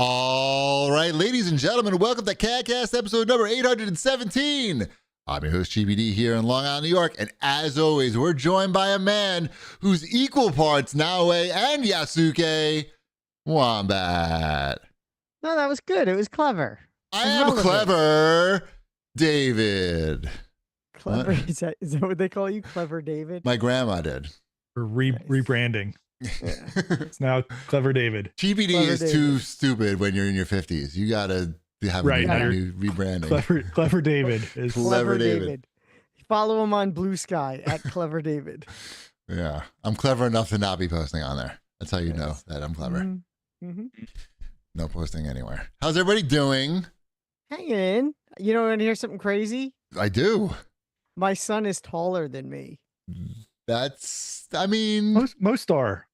All right, ladies and gentlemen, welcome to CAGcast episode number 817. I'm your host, GBD, here in Long Island, New York, and as always, we're joined by a man who's equal parts Naoe and Yasuke Wombat. No, that was good. It was clever. I am clever, David. Clever? Is that what they call you? Clever David? My grandma did. We're rebranding. Yeah. It's now Clever David. GBD Clever is David. too stupid when you're in your 50s. You got to have Right, a new rebranding. Clever David is Clever David. Follow him on Blue Sky at Clever David. Yeah, I'm clever enough to not be posting on there. That's how you know that I'm clever. Mm-hmm. No posting anywhere. How's everybody doing? Hang in. You don't want to hear something crazy? I do. My son is taller than me. I mean, most are.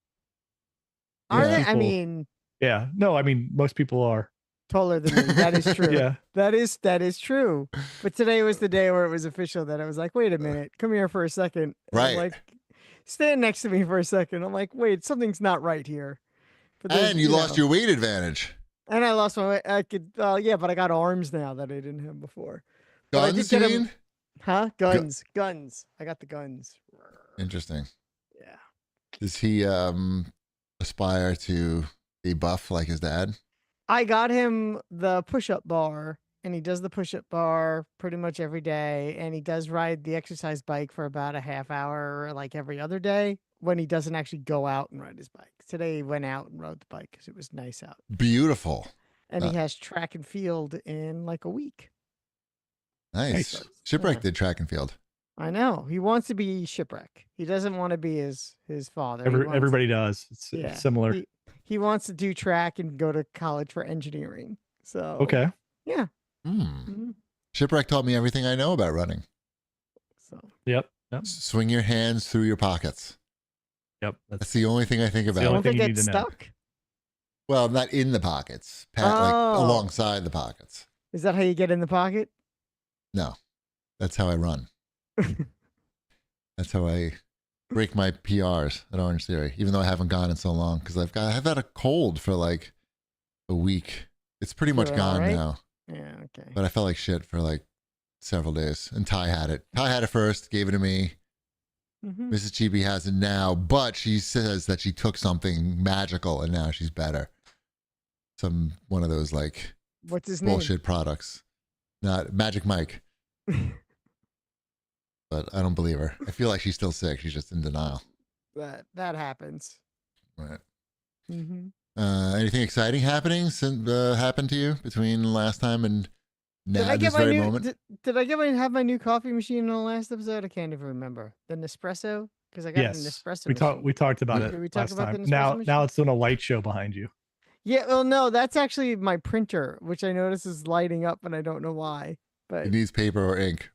Are Yeah. they? I People- mean, Yeah. No, I mean most people are. taller than me. That is true. Yeah. That is true. But today was the day where it was official that I was like, wait a minute, come here for a second. And Right. I'm like, stand next to me for a second. I'm like, wait, something's not right here. But there's, and you lost your weight advantage. And I lost my weight. I could, yeah, but I got arms now that I didn't have before. But I did Guns, you get 'em- mean? Huh? Guns. I got the guns. Interesting. Yeah. Does he aspire to be buff like his dad? I got him the push-up bar, and he does the push-up bar pretty much every day, and he does ride the exercise bike for about a half hour, like every other day, when he doesn't actually go out and ride his bike. Today he went out and rode the bike because it was nice out. Beautiful. And he has track and field in like a week. Nice. Nice. Shipwreck Yeah. did track and field. I know. He wants to be Shipwreck. He doesn't want to be his father. He wants- Everybody does. It's Yeah. similar. He wants to do track and go to college for engineering. So Okay. yeah. Hmm. Mhm. Shipwreck taught me everything I know about running. So Yep. Swing your hands through your pockets. Yep. That's the only thing I think the about. only don't they thing you get need to know. stuck? Well, not in the pockets, like Oh. alongside the pockets. Is that how you get in the pocket? No, that's how I run. That's how I break my PRs at Orange Theory, even though I haven't gone in so long because I've had a cold for like a week. It's pretty much Feeling all gone right? now, Yeah. Okay. but I felt like shit for like several days. And Ty had it. Ty had it first, gave it to me. Mhm. Mrs. Chibi has it now, but she says that she took something magical and now she's better. One of those like What's his bullshit products, not Magic Mike. But I don't believe her. I feel like she's still sick. She's just in denial. name? That happens. Right. Hmm. Anything exciting happening happened to you between last time and now, this very moment? Did I have my new coffee machine in the last episode? I can't even remember. The Nespresso, because I got an Yes. Nespresso. We talked about Did it we talk last about the time. Nespresso Now machine? it's doing a light show behind you. Yeah. Well, no, that's actually my printer, which I notice is lighting up, and I don't know why. But It needs paper or ink.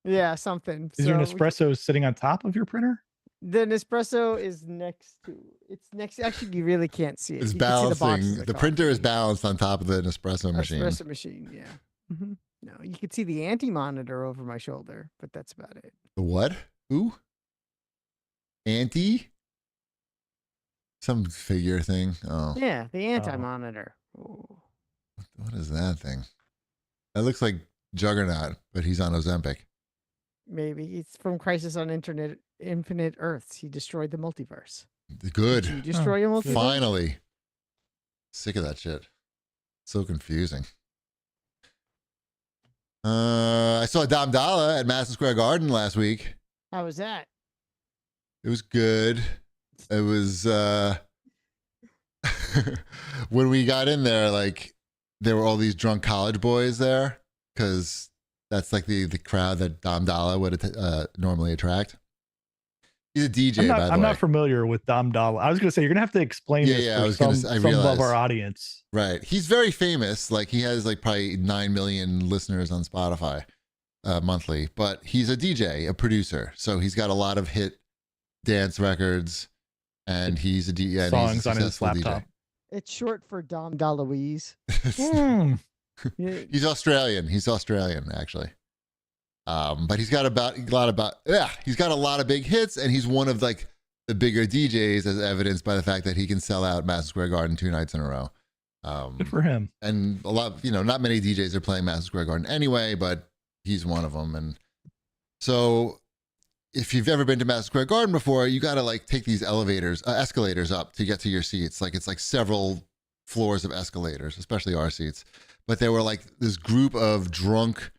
yeah, something. Is your So Nespresso sitting on top of your printer? the Nespresso is next to. It's next. Actually, you really can't see it. It's You can see the boxes balancing. of The coffee. printer is balanced on top of the Nespresso machine. Espresso machine, yeah. Hmm. No, you could see the anti-monitor over my shoulder, but that's about it. The what? Who? Anti? Some figure thing. Oh, Yeah, the anti-monitor. Oh. what is that thing? That looks like Juggernaut, but he's on Ozempic. Maybe it's from Crisis on Infinite Earths. He destroyed the multiverse. Did you Good. destroy a multiverse? Finally. Sick of that shit. So confusing. I saw Dom Dalla at Madison Square Garden last week. How was that? It was good. It was when we got in there, like there were all these drunk college boys there because that's like the crowd that Dom Dalla would normally attract. He's a DJ, by the way. I'm not familiar with Dom Dalla. I was going to say you're going to have to explain this Yeah, for I was gonna some I of realized. our audience. Right. He's very famous. Like he has like probably 9 million listeners on Spotify monthly, but he's a DJ, a producer. So he's got a lot of hit dance records and he's a DJ. Songs on his laptop. It's short for Dom DeLuise. Yeah. He's Australian. He's Australian, actually. But he's got he's got a lot of big hits, and he's one of like the bigger DJs, as evidenced by the fact that he can sell out Madison Square Garden 2 nights in a row. Good for him. And a lot, not many DJs are playing Madison Square Garden anyway, but he's one of them. And so if you've ever been to Madison Square Garden before, you got to like take these escalators up to get to your seats. Like it's like several floors of escalators, especially our seats. But there were like this group of drunk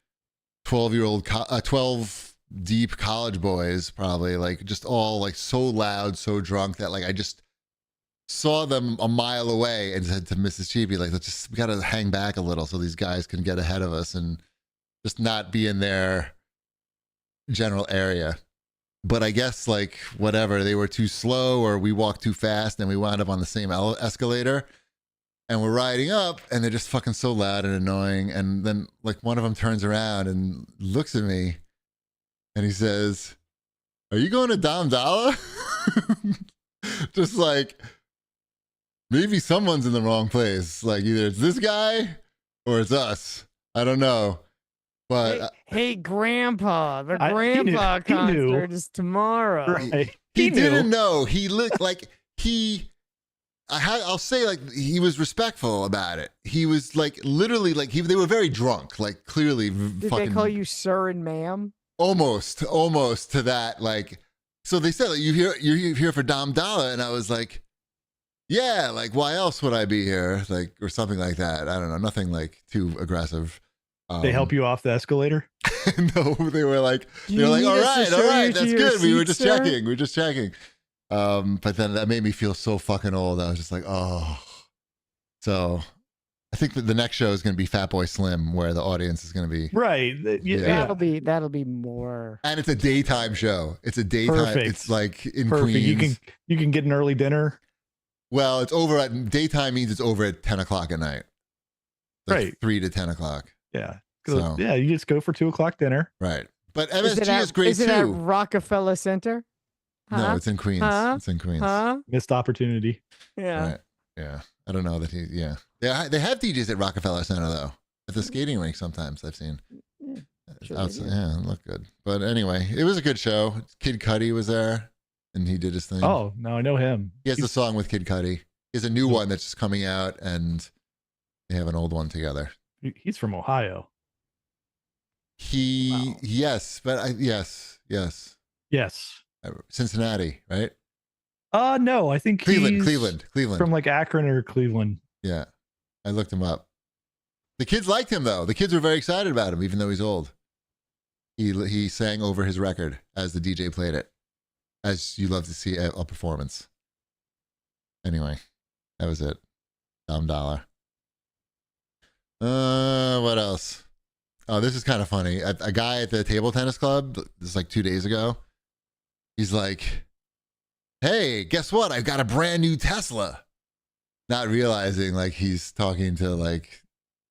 12 deep college boys, probably like just all like so loud, so drunk that like I just saw them a mile away and said to Mrs. Cheapy, like, we got to hang back a little so these guys can get ahead of us and just not be in their general area. But I guess like whatever, they were too slow or we walked too fast and we wound up on the same escalator. And we're riding up and they're just fucking so loud and annoying. And then like one of them turns around and looks at me and he says, "Are you going to Dom Dalla?" Just like, maybe someone's in the wrong place. Like either it's this guy or it's us. I don't know. But hey Grandpa, the Grandpa concert is tomorrow. Right. He didn't know. He looked like I'll say like he was respectful about it. He was like literally like they were very drunk, like clearly. Did they call you sir and ma'am? Almost to that. Like, so they said like you're here for Dom Dalla, and I was like, yeah, like why else would I be here? Like or something like that. I don't know, nothing like too aggressive. They help you off the escalator? No, they were like, all right, that's good. We were just checking. But then that made me feel so fucking old. I was just like, oh. So I think that the next show is going to be Fatboy Slim, where the audience is going to be right. Yeah. That'll be more. And it's a daytime show. It's a daytime. Perfect. It's like in Perfect. Queens. You can get an early dinner. Well, it's over at daytime means it's over at 10 o'clock at night. Like right. 3 to 10 o'clock. Yeah. So, yeah, you just go for 2 o'clock dinner. Right. But MSG is great is it too. at Rockefeller Center? No, it's in Queens. It's in Queens. Missed opportunity. Yeah. Right. Yeah. I don't know that yeah. They have DJs at Rockefeller Center though. At the skating rink sometimes I've seen. Yeah, look good. But anyway, it was a good show. Kid Cudi was there and he did his thing. Oh, no, I know him. He has the song with Kid Cudi. He has a new one that's just coming out and they have an old one together. He's from Ohio. Yes. Cincinnati, right? No, I think Cleveland from like Akron or Cleveland. Yeah, I looked him up. The kids liked him though. The kids were very excited about him, even though he's old. He sang over his record as the DJ played it, as you love to see a performance. Anyway, that was it. Dom Dalla. What else? Oh, this is kind of funny. A guy at the table tennis club, this is like 2 days ago. He's like, "Hey, guess what? I've got a brand new Tesla." Not realizing like he's talking to like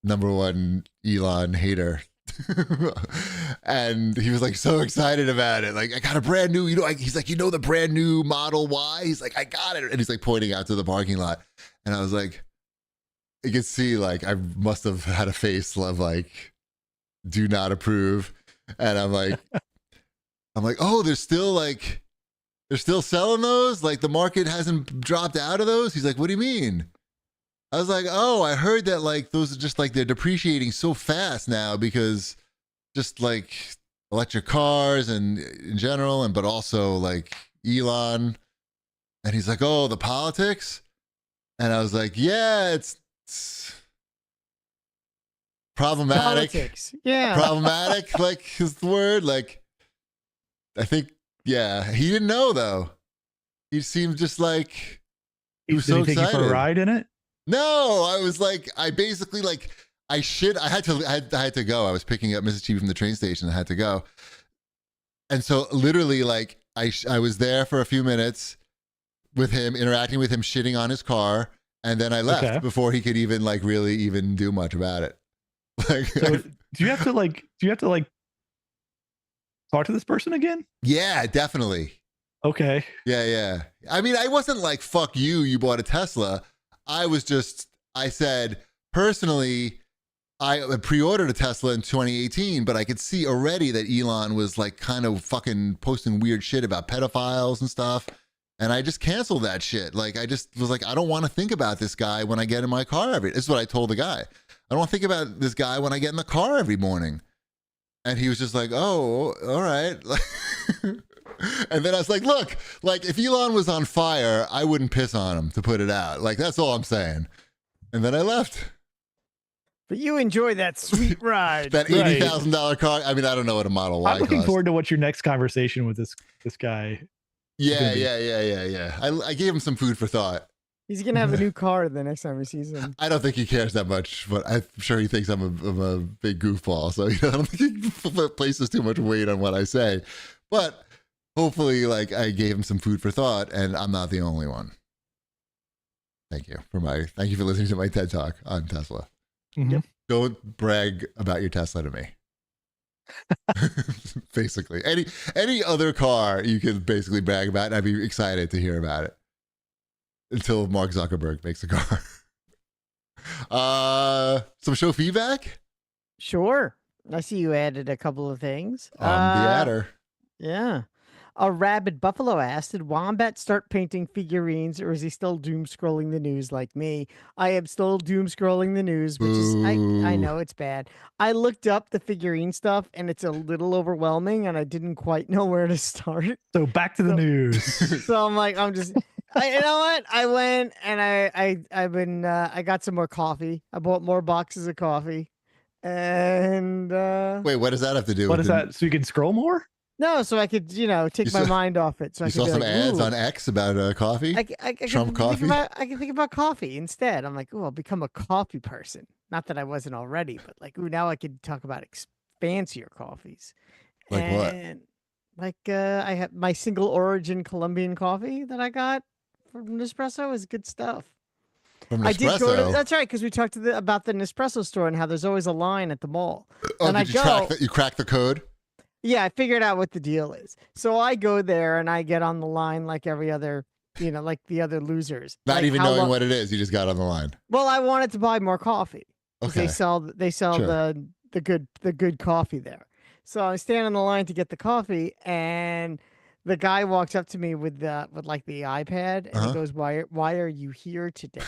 #1 Elon hater. And he was like so excited about it. Like, I got a brand new, he's like, the brand new Model Y? He's like, I got it. And he's like pointing out to the parking lot. And I was like, you could see like I must have had a face of like, do not approve. And I'm like, oh, they're still selling those? Like the market hasn't dropped out of those? He's like, what do you mean? I was like, oh, I heard that like those are just like they're depreciating so fast now because just like electric cars and in general, but also like Elon. And he's like, oh, the politics? And I was like, yeah, it's problematic. Politics. Yeah. Problematic, like is the word. Like, I think, yeah. He didn't know though. He seemed just like he was so excited. Did he take you for a ride in it? No, I was like, I basically like, I had to go. I was picking up Mrs. Cheapy from the train station. I had to go. And so literally like, I was there for a few minutes with him, interacting with him, shitting on his car. And then I left before he could even like really even do much about it. Like, so do you have to like talk to this person again? Yeah, definitely. Okay. Yeah. I mean, I wasn't like, fuck you, you bought a Tesla. I said, personally, I pre-ordered a Tesla in 2018, but I could see already that Elon was like kind of fucking posting weird shit about pedophiles and stuff. And I just canceled that shit. Like, I just was like, I don't want to think about this guy when I get in my car this is what I told the guy. I don't think about this guy when I get in the car every morning. And he was just like, oh, all right. And then I was like, look, like if Elon was on fire, I wouldn't piss on him to put it out. Like, that's all I'm saying. And then I left. But you enjoy that sweet ride. That $80,000 car. I mean, I don't know what a Model Y I'm looking costs. forward to what your next conversation with this guy. Yeah. I gave him some food for thought. He's gonna have a new car the next time he sees him. I don't think he cares that much, but I'm sure he thinks I'm a big goofball. So I don't think he places too much weight on what I say. But hopefully, like, I gave him some food for thought, and I'm not the only one. Thank you for listening to my TED Talk on Tesla. Mm-hmm. Yep. Don't brag about your Tesla to me. Basically, any other car you can basically brag about, and I'd be excited to hear about it. Until Mark Zuckerberg makes a car. Some show feedback? Sure. I see you added a couple of things. The adder. Yeah. A rabid buffalo asked, did Wombat start painting figurines, or is he still doom scrolling the news like me? I am still doom scrolling the news, which is, I know it's bad. I looked up the figurine stuff, and it's a little overwhelming, and I didn't quite know where to start. So back to the news. So I'm like, you know what? I went and I got some more coffee. I bought more boxes of coffee, and wait, what does that have to do? What with is that? So you can scroll more? no, so I could, take my mind off it. So I you could saw be some like, ads "Ooh." on X about coffee? I Trump coffee? I can think about coffee instead. I'm like, oh, I'll become a coffee person. Not that I wasn't already, but like, ooh, now I could talk about fancier coffees. Like what? Like, I have my single origin Colombian coffee that I got from Nespresso is good stuff. From I did go Nespresso? to, that's right, because we talked about the Nespresso store and how there's always a line at the mall. Oh, and did you crack the code? Yeah, I figured out what the deal is. So I go there and I get on the line like every other, like the other losers. Not like even knowing what it is, you just got on the line. Well, I wanted to buy more coffee. Okay. They sell Sure. the good coffee there. So I stand in the line to get the coffee, and the guy walks up to me with like the iPad, and he goes, "Why are you here today?"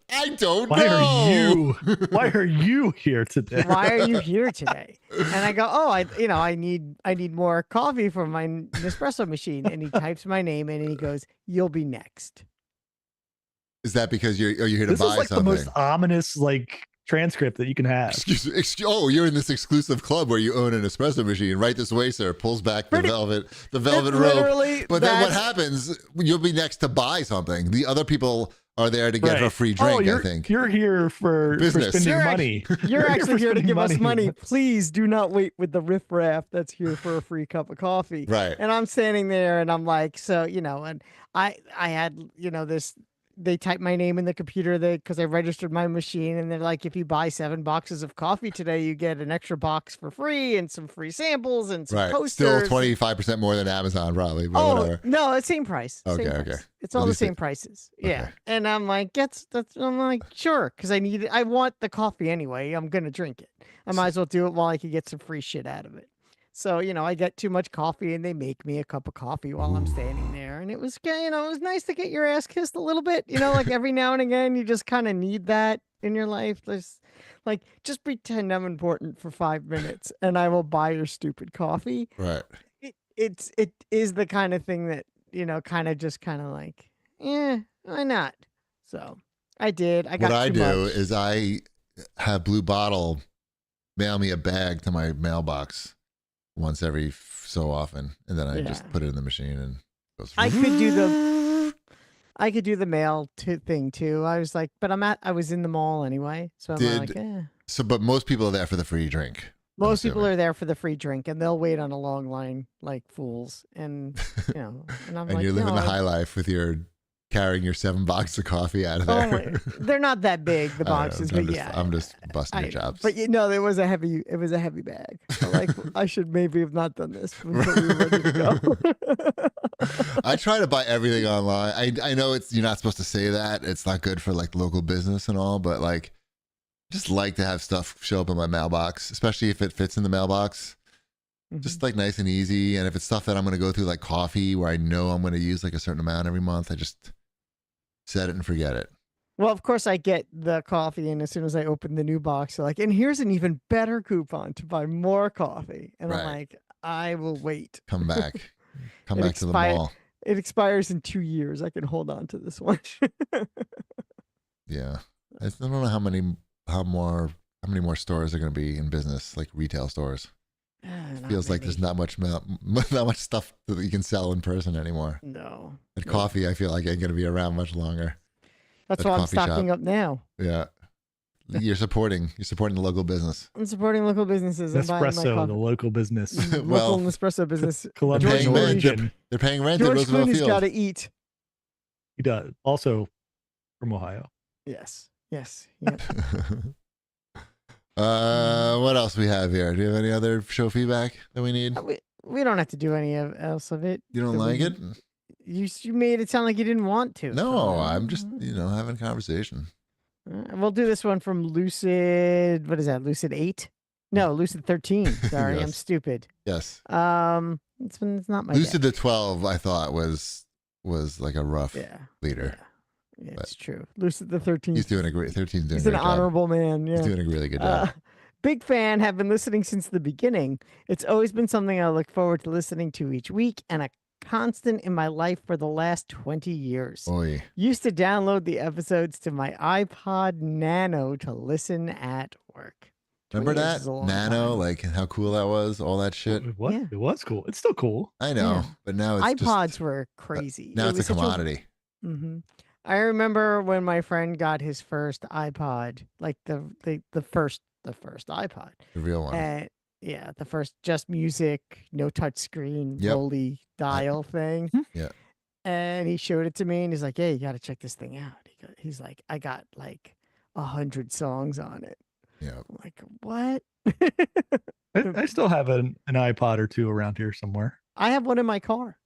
I don't Why know. Why are you here today? Why are you here today? And I go, "Oh, I need more coffee for my Nespresso machine." And he types my name in, and he goes, "You'll be next." Is that because you're here to This buy is like something? the most ominous transcript that you can have. Oh, you're in this exclusive club where you own an espresso machine. Right this way, sir. Pulls back the velvet rope. But then what happens? You'll be next to buy something. The other people are there to get a free drink. I think you're here for spending money. You're actually here to give us money. Please do not wait with the riffraff that's here for a free cup of coffee. Right. And I'm standing there, and I'm like, so and I had this. They typed my name in the computer because I registered my machine, and they're like, if you buy 7 boxes of coffee today, you get an extra box for free and some free samples and some coasters. Still 25% more than Amazon, probably. But whatever. No, it's same price. Okay, same okay. price. It's all the same prices. Yeah. Okay. And I'm like, I'm like, sure, because I want the coffee anyway. I'm gonna drink it. I might as well do it while I can get some free shit out of it. So, I get too much coffee, and they make me a cup of coffee while I'm standing there. And it was, it was nice to get your ass kissed a little bit. Like every now and again, you just kind of need that in your life. There's like, just pretend I'm important for 5 minutes, and I will buy your stupid coffee. Right. It is the kind of thing that, kind of like, why not? So I did. I got what I too do much. is I have Blue Bottle mail me a bag to my mailbox once every so often, and then I just put it in the machine and it goes. I could do the mail thing too. I was like, but I was in the mall anyway, so I'm like, So, but most people are there for the free drink. Most people are there for the free drink, and they'll wait on a long line like fools, and and I'm and like, you're living the high life with carrying your 7 boxes of coffee out of there. They're not that big, the boxes, but I'm just busting your chops. But it was a heavy bag. So like, I should maybe have not done this until we were ready to go. I try to buy everything online. I know you're not supposed to say that. It's not good for like local business and all, but like, just like to have stuff show up in my mailbox, especially if it fits in the mailbox. just like nice and easy. And if it's stuff that I'm going to go through, like coffee, where I know I'm going to use like a certain amount every month, I just set it and forget it. Well, of course, I get the coffee, and as soon as I open the new box, they're like, and here's an even better coupon to buy more coffee. And I'm Right. like, I will wait. Come back. Come It back to the mall. It expires in 2 years. I can hold on to this one. Yeah. I don't know how many more stores are going to be in business, like retail stores. It feels like there's not much stuff that you can sell in person anymore. No. But coffee, I feel like ain't going to be around much longer. That's That why I'm coffee stocking shop. up now. Yeah. You're supporting the local business. I'm supporting local businesses and buying my Nespresso, coffee. the local business. Well, Local Nespresso business. Colombian George paying rent. origin. They're paying rent at George Roosevelt Clooney's Field. got to eat. He does. Also from Ohio. Yes. Yep. What else we have here? Do you have any other show feedback that we need? We don't have to do any else of it. You don't like it? You made it sound like you didn't want to. No, I'm just having a conversation. We'll do this one from Lucid. What is that? Lucid 8? No, Lucid 13. Sorry, I'm Yes. stupid. Yes. It's not my Lucid day. the 12, I thought was like a rough Yeah. leader. Yeah, But it's true. Lucid the 13. He's doing a great. 13's doing He's a an great job. honorable man. Yeah. He's doing a really good job. Big fan, have been listening since the beginning. It's always been something I look forward to listening to each week and a constant in my life for the last 20 years. Oy. Used to download the episodes to my iPod Nano to listen at work. Remember 20 years that is a long Nano? time. Like how cool that was. All that shit. What? Yeah. It was cool. It's still cool. I know, Yeah. but now it's iPods just, were crazy. now It it's was a such commodity. Mhm. I remember when my friend got his first iPod, like the first iPod. The real one. And yeah, the first just music, no touch screen, Yep. rolly dial thing. Yeah. And he showed it to me and he's like, hey, you got to check this thing out. He's like, I got like 100 songs on it. Yeah. I'm like, what? I still have an iPod or two around here somewhere. I have one in my car.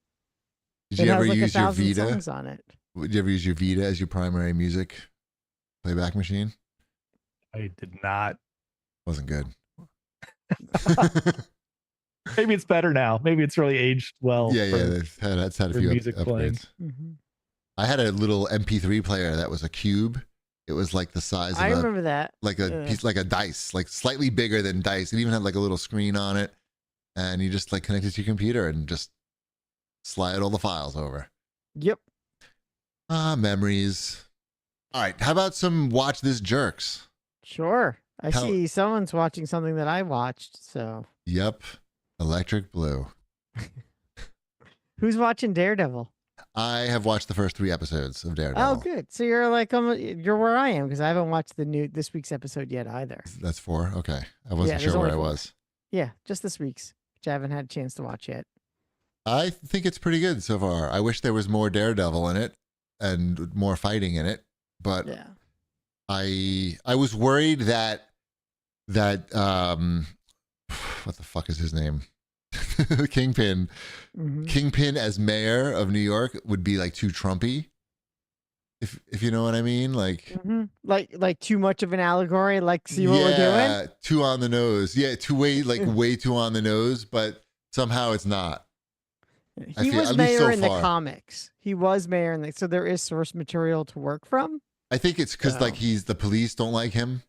Did It you has ever like use your 1,000 Vita? songs on it. Did you ever use your Vita as your primary music playback machine? I did not. Wasn't good. Maybe it's better now. Maybe it's really aged well. Yeah, for- that's had a for few music playing. upgrades. Mhm. I had a little MP3 player that was a cube. It was like the size I of remember that. like a Yeah. piece, like a dice, like slightly bigger than dice. It even had like a little screen on it, and you just like connect it to your computer and just slide all the files over. Yep. Memories. All right, how about some watch this jerks? Sure. I Tell- see someone's watching something that I watched. So Yep, Electric Blue. who's watching Daredevil? I have watched the first 3 episodes of Daredevil. Oh, good. So you're like, you're where I am because I haven't watched this week's episode yet either. That's 4. Okay, I wasn't there's sure where only I 4. was. Yeah, just this week's, which I haven't had a chance to watch yet. I think it's pretty good so far. I wish there was more Daredevil in it and more fighting in it, but Yeah. I was worried that what the fuck is his name? Kingpin. Mhm. Kingpin as mayor of New York would be like too Trumpy. If you know what I mean, like Mhm. Like too much of an allegory. Like, see what we're doing? too on the nose. Yeah, way too on the nose, but somehow it's not. I He feel- was at least so mayor in the far. comics. He was mayor in the, so there is source material to work from. I think it's because like So- the police don't like him.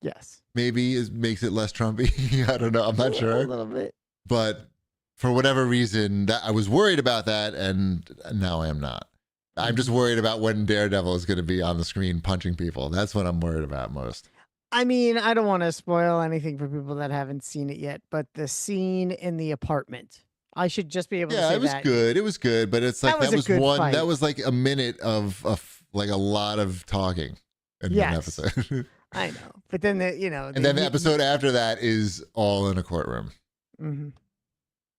Yes. Maybe makes it less Trumpy. I don't know. I'm not A sure. little bit. But for whatever reason, that I was worried about that, and now I am not. I'm just worried about when Daredevil is going to be on the screen punching people. That's what I'm worried about most. I mean, I don't want to spoil anything for people that haven't seen it yet, but the scene in the apartment, I should just be able to Yeah, say it was that. good. It was good, but it's like That was a good one. fight. That was like a minute of like a lot of talking in Yes. one episode, I know, but then and then the episode after that is all in a courtroom. Mhm.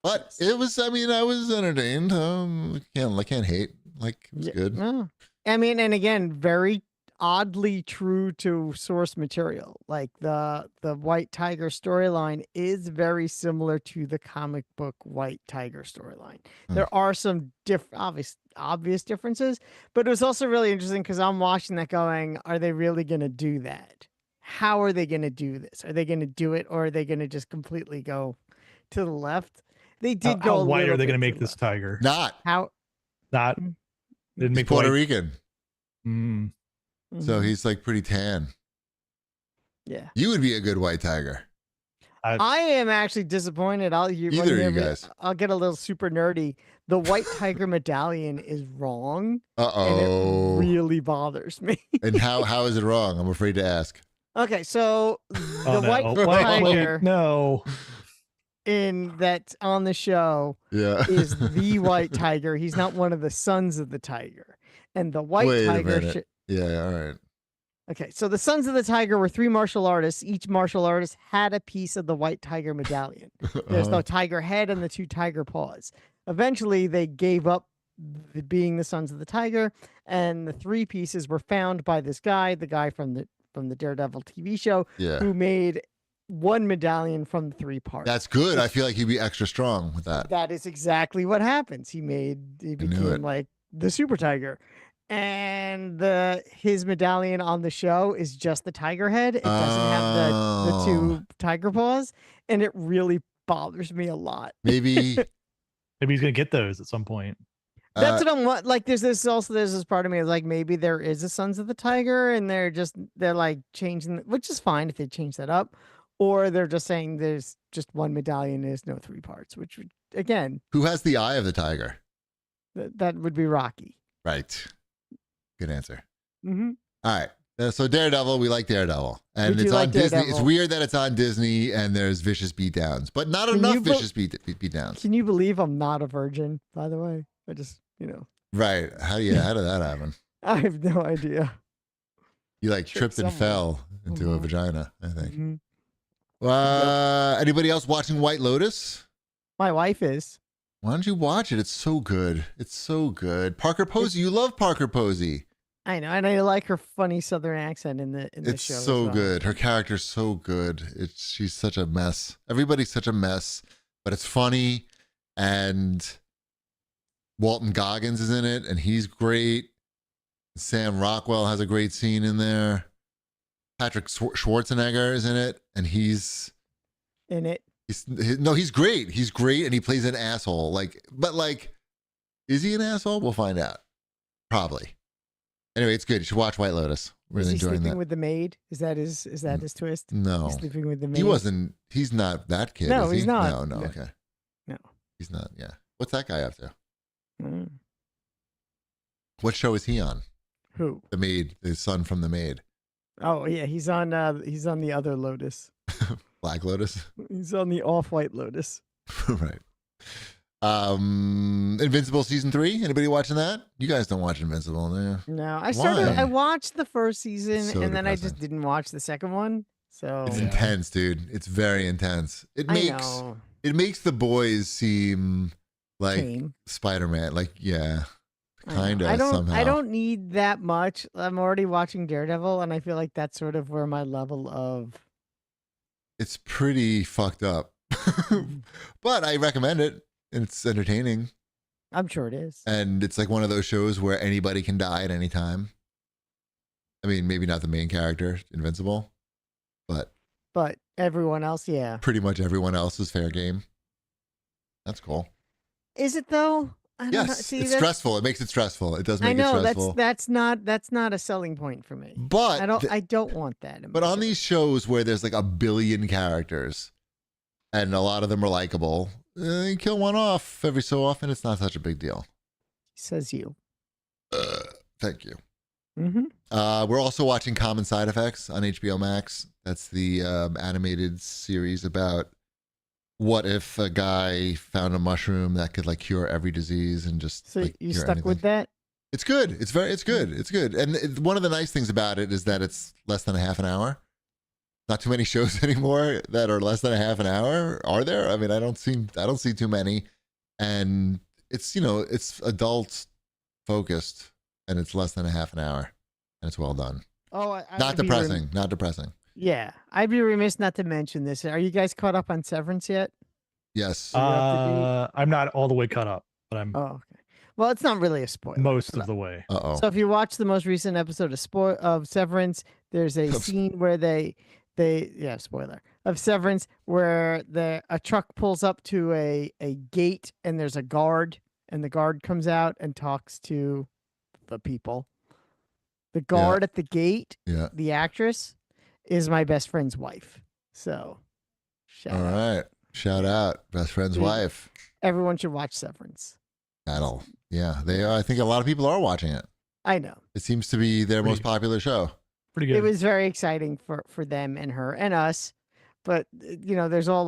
But it was. I mean, I was entertained. I can't hate. Like it was Yeah, good. no. I mean, and again, very oddly true to source material. Like the White Tiger storyline is very similar to the comic book White Tiger storyline. Hmm. There are some obvious differences, but it was also really interesting because I'm watching that going, are they really going to do that? How are they going to do this? Are they going to do it, or are they going to just completely go to the left. They How, did go how a white little are they bit going to to make the this left. tiger? Not. How? Not. Mm. Didn't He's make Puerto white. Rican. Mm. So Mhm. he's like pretty tan. Yeah. You would be a good white tiger. I am actually disappointed. Either of you guys. I'll get a little super nerdy. The white tiger medallion is wrong, and it Uh-oh. really bothers me. And how is it wrong? I'm afraid to ask. Okay, so Oh, the white no. tiger No. in that on the show Yeah. is the white tiger. He's not one of the sons of the tiger. And the white Wait a tiger. minute. Yeah, all right. Okay, so the sons of the tiger were 3 martial artists. Each martial artist had a piece of the white tiger medallion. There's the tiger head and the 2 tiger paws. Eventually, they gave up being the sons of the tiger, and the 3 pieces were found by this guy, the guy from the Daredevil TV show, Yeah. who made 1 medallion from the 3 parts. That's good. I feel like he'd be extra strong with that. That is exactly what happens. He became like the super tiger. And his medallion on the show is just the tiger head. It doesn't have the 2 tiger paws, and it really bothers me a lot. Maybe Maybe he's going to get those at some point. That's what I'm like. There's this part of me is like, maybe there is a Sons of the Tiger, and they're like changing, which is fine if they change that up, or they're just saying there's just 1 medallion, there's no 3 parts, which would, again, who has the eye of the tiger? that would be Rocky. Right. Good answer. Mm-hmm. All right. So Daredevil, we like Daredevil. And We do it's on like Disney. Daredevil. It's weird that it's on Disney and there's vicious beatdowns, but not enough vicious beatdowns. Can you believe I'm not a virgin, by the way? I just, Right. How did that happen? I have no idea. You like tripped and somewhere. fell into a vagina, I think. Mhm. Anybody else watching White Lotus? My wife is. Why don't you watch it? It's so good. It's so good. Parker Posey. You love Parker Posey. I know, and I like her funny Southern accent in the It's show. so as well. good. Her character's so good. She's such a mess. Everybody's such a mess, but it's funny. And Walton Goggins is in it, and he's great. Sam Rockwell has a great scene in there. Patrick Schwarzenegger is in it, and he's In it. he's great. He's great, and he plays an asshole. Is he an asshole? We'll find out. Probably. Anyway, it's good. You should watch White Lotus. Really Is he enjoying sleeping that. with the maid? Is that his twist? No, He's sleeping with the maid. he wasn't. He's not that kid. No, is he? he's not. No. No. Okay. No. He's not. Yeah. What's that guy up to? Mm. What show is he on? Who? The maid, the son from the maid. Oh yeah, he's on the other Lotus. Black Lotus. He's on the off-white Lotus. Right. Invincible season 3. Anybody watching that? You guys don't watch Invincible, do you? No, Why? I watched the first season So and then I depressing. just didn't watch the second one. So It's Yeah. intense, dude. It's very intense. It I makes know. it makes the boys seem like Tame. Spider-Man. Like, yeah, I know. kind of somehow. I don't need that much. I'm already watching Daredevil, and I feel like that's sort of where my level of. It's pretty fucked up, but I recommend it. It's entertaining, I'm sure it is. and it's like one of those shows where anybody can die at any time. I mean, maybe not the main character, Invincible, but But everyone else, yeah. pretty much everyone else is fair game. That's cool. Is it though? I don't know. Yes, See, it's that's- stressful. It makes it stressful. It does I make know it stressful. that's not a selling point for me. But I don't want that. In But my on show. these shows where there's like a billion characters and a lot of them are likable, you kill one off every so often. It's not such a big deal. Says you. Thank you. Mm-hmm. We're also watching Common Side Effects on HBO Max. That's the animated series about what if a guy found a mushroom that could like cure every disease and just So like, you cure stuck anything. with that? It's good. It's good. It's good. And one of the nice things about it is that it's less than a half an hour. Not too many shows anymore that are less than a half an hour, are there? I mean, I don't see too many. And it's, it's adult focused and it's less than a half an hour and it's well done. Oh, Not depressing. Not depressing. Yeah, I'd be remiss not to mention this. Are you guys caught up on Severance yet? Yes. Are you up I'm not all the way caught up, but I'm Oh, okay. Well, it's not really a spoiler. most of the way. Uh-oh. So if you watch the most recent episode of Severance, there's a scene where they spoiler. of Severance where a truck pulls up to a gate and there's a guard and the guard comes out and talks to the people. The guard at the gate, Yeah. the actress, is my best friend's wife. So, All right. Shout out. Best friend's Yeah. wife. Everyone should watch Severance. Yeah, they are. I think a lot of people are watching it. I know. It seems to be their most popular show. Pretty good. It was very exciting for them and her and us. But, there's all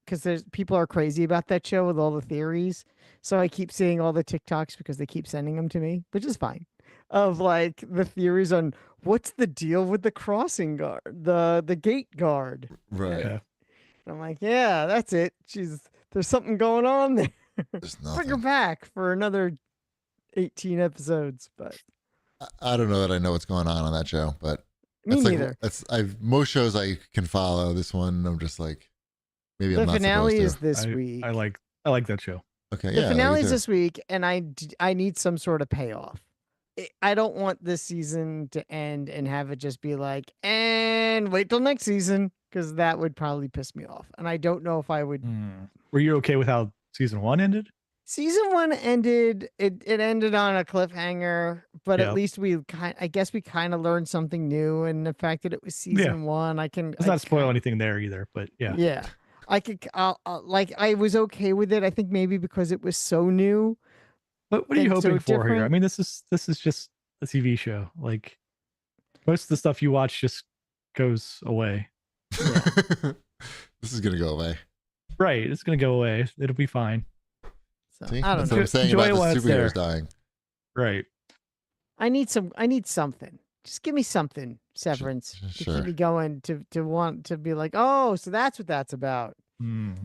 because people are crazy about that show with all the theories. So I keep seeing all the TikToks because they keep sending them to me, which is fine. Of the theories on what's the deal with the crossing guard, the gate guard. Right. Okay. And I'm like, yeah, that's it. There's something going on there. There's Bring her nothing. back for another 18 episodes, but I don't know that I know what's going on that show, but me that's neither. most shows I can follow. This one, I'm just like, maybe The I'm not finale supposed is to. this week. I like that show. Okay, The yeah. finale is me too. this week, and I need some sort of payoff. I don't want this season to end and have it just be like, and wait till next season, because that would probably piss me off. And I don't know if I would. Were you okay with how season 1 ended? Season 1 ended. It ended on a cliffhanger, but Yeah. at least I guess we kind of learned something new. And the fact that it was season 1, Let's not spoil anything there either, but yeah. Yeah, I was okay with it. I think maybe because it was so new. But what are you and so hoping for here? I different. mean, this is just a TV show. Like most of the stuff you watch just goes away. This is gonna go away. Right. It's gonna go away. It'll be fine. So See, I don't that's know. what I'm saying Enjoy about while the it's there. superheroes dying. Right. I need something. Just give me something, Severance, to Sure. keep me going. To want to be like, oh, so that's what that's about.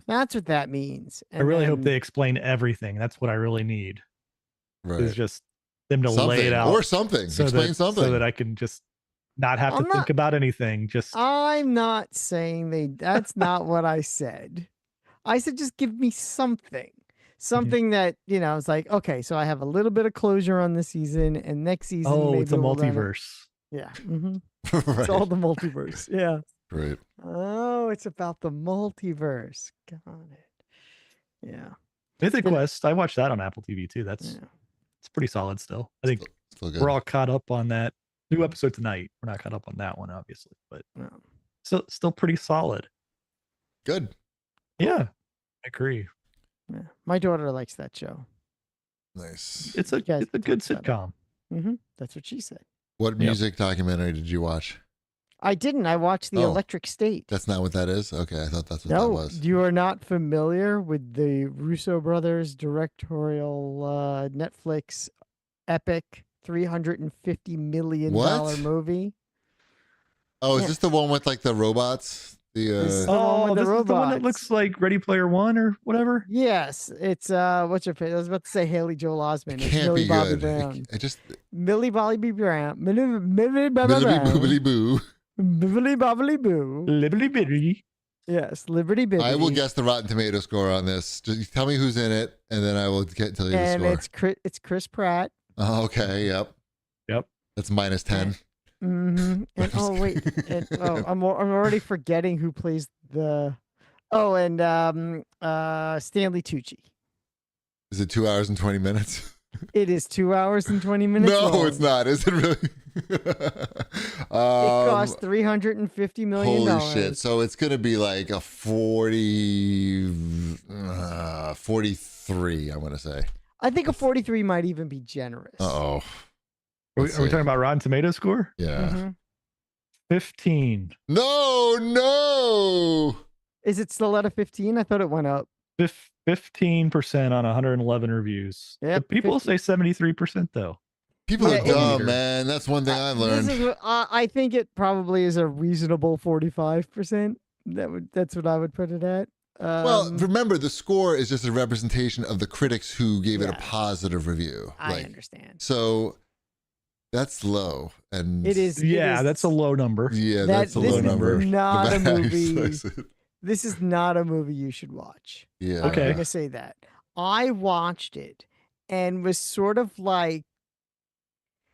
That's what that means. I really hope they explain everything. That's what I really need. Right. Is just them to Something lay it out or something. so Explain that, something. so that I can just not have to think about anything. Just I'm not saying that's not what I said. I said just give me something. Something that, it's like, okay, so I have a little bit of closure on the season, and next season maybe it's a we'll run it. multiverse. Yeah. Right. It's all the multiverse. Yeah. Right. Oh, it's about the multiverse. Got it. Yeah. Mythic Quest. I watched that on Apple TV too. It's pretty solid still. I think Still good. we're all caught up on that new episode tonight. We're not caught up on that one, obviously, but still pretty solid. Good. Yeah, I agree. Yeah. My daughter likes that show. Nice. It's a good sitcom. That's what she said. What music documentary did you watch? I didn't. I watched The Electric State. That's not what that is? Okay, I thought that's what that was. You are not familiar with the Russo brothers directorial Netflix epic $350 million movie? Oh, is this the one with like the robots? This is the one with the this is the one that robots. looks like Ready Player One or whatever. Yes, it's what's your face? I was about to say Haley Joel Osment. It's Can't Millie be Bobby good. Brown. It just Millie Bobby Brown. Millie Bobby Bibbly Brown. boobly boo. Bibbly bobbly boo. Liberty bitty. Yes, Liberty Bibbly. I will guess the Rotten Tomato score on this. Just tell me who's in it, and then I will tell you the And score. it's Chris Pratt. Oh, okay. Yep. That's minus 10. And oh wait, I'm already forgetting who plays the. Oh, and Stanley Tucci. Is it 2 hours and 20 minutes? It is 2 hours and 20 minutes. No, long. it's not. Is it really? It cost $350 million. Holy shit. So it's going to be like a 43, I want to say. I think a 43 might even be generous. Uh-oh. Are we talking about Rotten Tomato score? Yeah. 15. No. Is it still at a 15? I thought it went up. 15% on 111 reviews. Yep, People say 73% though. People are Yeah, dumb, man. That's one thing I learned. I think it probably is a reasonable 45%. That's what I would put it at. Well, remember, the score is just a representation of the critics who gave it a Yes. positive review. I understand. So that's low. And It is. Yeah, that's a low number. Yeah, that's a this low is number. not The a value movie. slice it. This is not a movie you should watch. Yeah. Okay. I'm gonna say that. I watched it and was sort of like,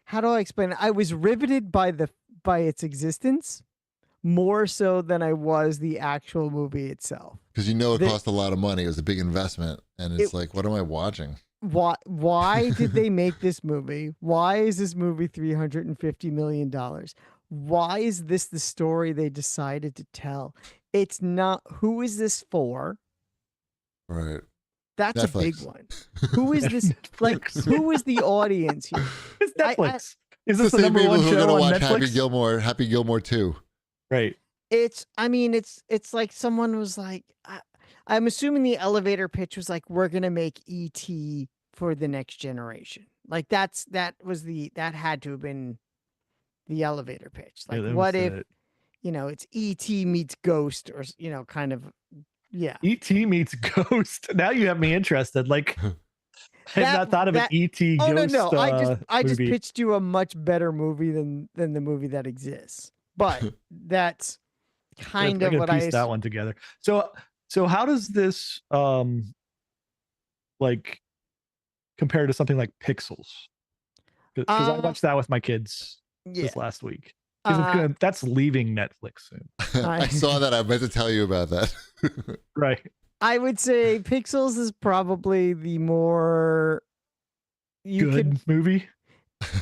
how do I explain it? I was riveted by its existence more so than I was the actual movie itself. Because it The- cost a lot of money. It was a big investment. And it's It- like, what am I watching? Why did they make this movie? Why is this movie $350 million? Why is this the story they decided to tell? It's not. Who is this for? Right. That's a big Netflix. one. Who is this? Like, Netflix. who is the audience here? It's Netflix. It's Is this the the same number people one who are going show to on watch Netflix? Happy Gilmore 2. Right. I mean, it's like someone was like, I'm assuming the elevator pitch was like, we're gonna make ET for the next generation. Like that had to have been the elevator pitch. Yeah, Like, that what was if it. it's ET meets Ghost, or kind of, yeah. E.T. meets Ghost. Now you have me interested. Like, I had not thought of an E.T. Oh Ghost no, I just movie. pitched you a much better movie than the movie that exists. But that's kind I of gotta what piece that one together. So how does this like compare to something like Pixels? Because I watched that with my kids yeah. this last week. Because that's leaving Netflix soon. I saw that. I meant to tell you about that. Right. I would say Pixels is probably the more Good movie.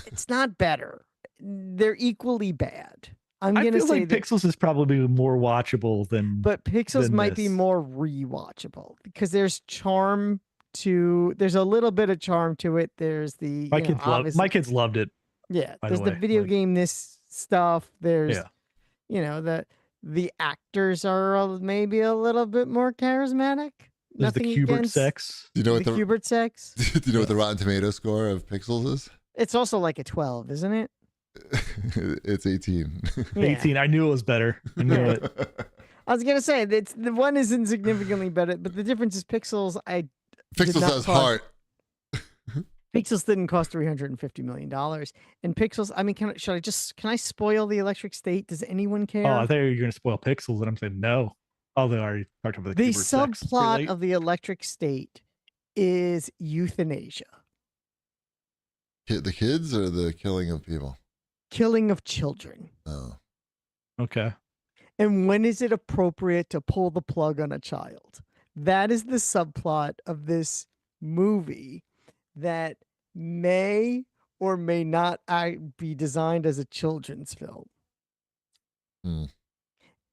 It's not better. They're equally bad. I feel like Pixels is probably more watchable than. But Pixels might be this. more rewatchable because there's charm to. There's a little bit of charm to it. There's the my kids loved it. Yeah, by there's the the way. video game this stuff. There's Yeah. the actors are maybe a little bit more charismatic. There's the Nothing Kubert against sex. Do you know the Kubert sex. Do you know what the Rotten Tomato score of Pixels is? It's also like a 12, isn't it? It's 18. Yeah. 18. I knew it was better. I knew it. I was gonna say that the one is insignificantly better, but the difference is Pixels. Pixels has heart. Pixels didn't cost $350 million, and Pixels. I mean, can I spoil the Electric State? Does anyone care? Oh, I thought you were going to spoil Pixels, and I'm saying no. Oh, they already talked about the Kubert sex. subplot of the Electric State is euthanasia, The kids or the killing of people? killing of children. Oh. Okay. And when is it appropriate to pull the plug on a child? That is the subplot of this movie that may or may not be designed as a children's film.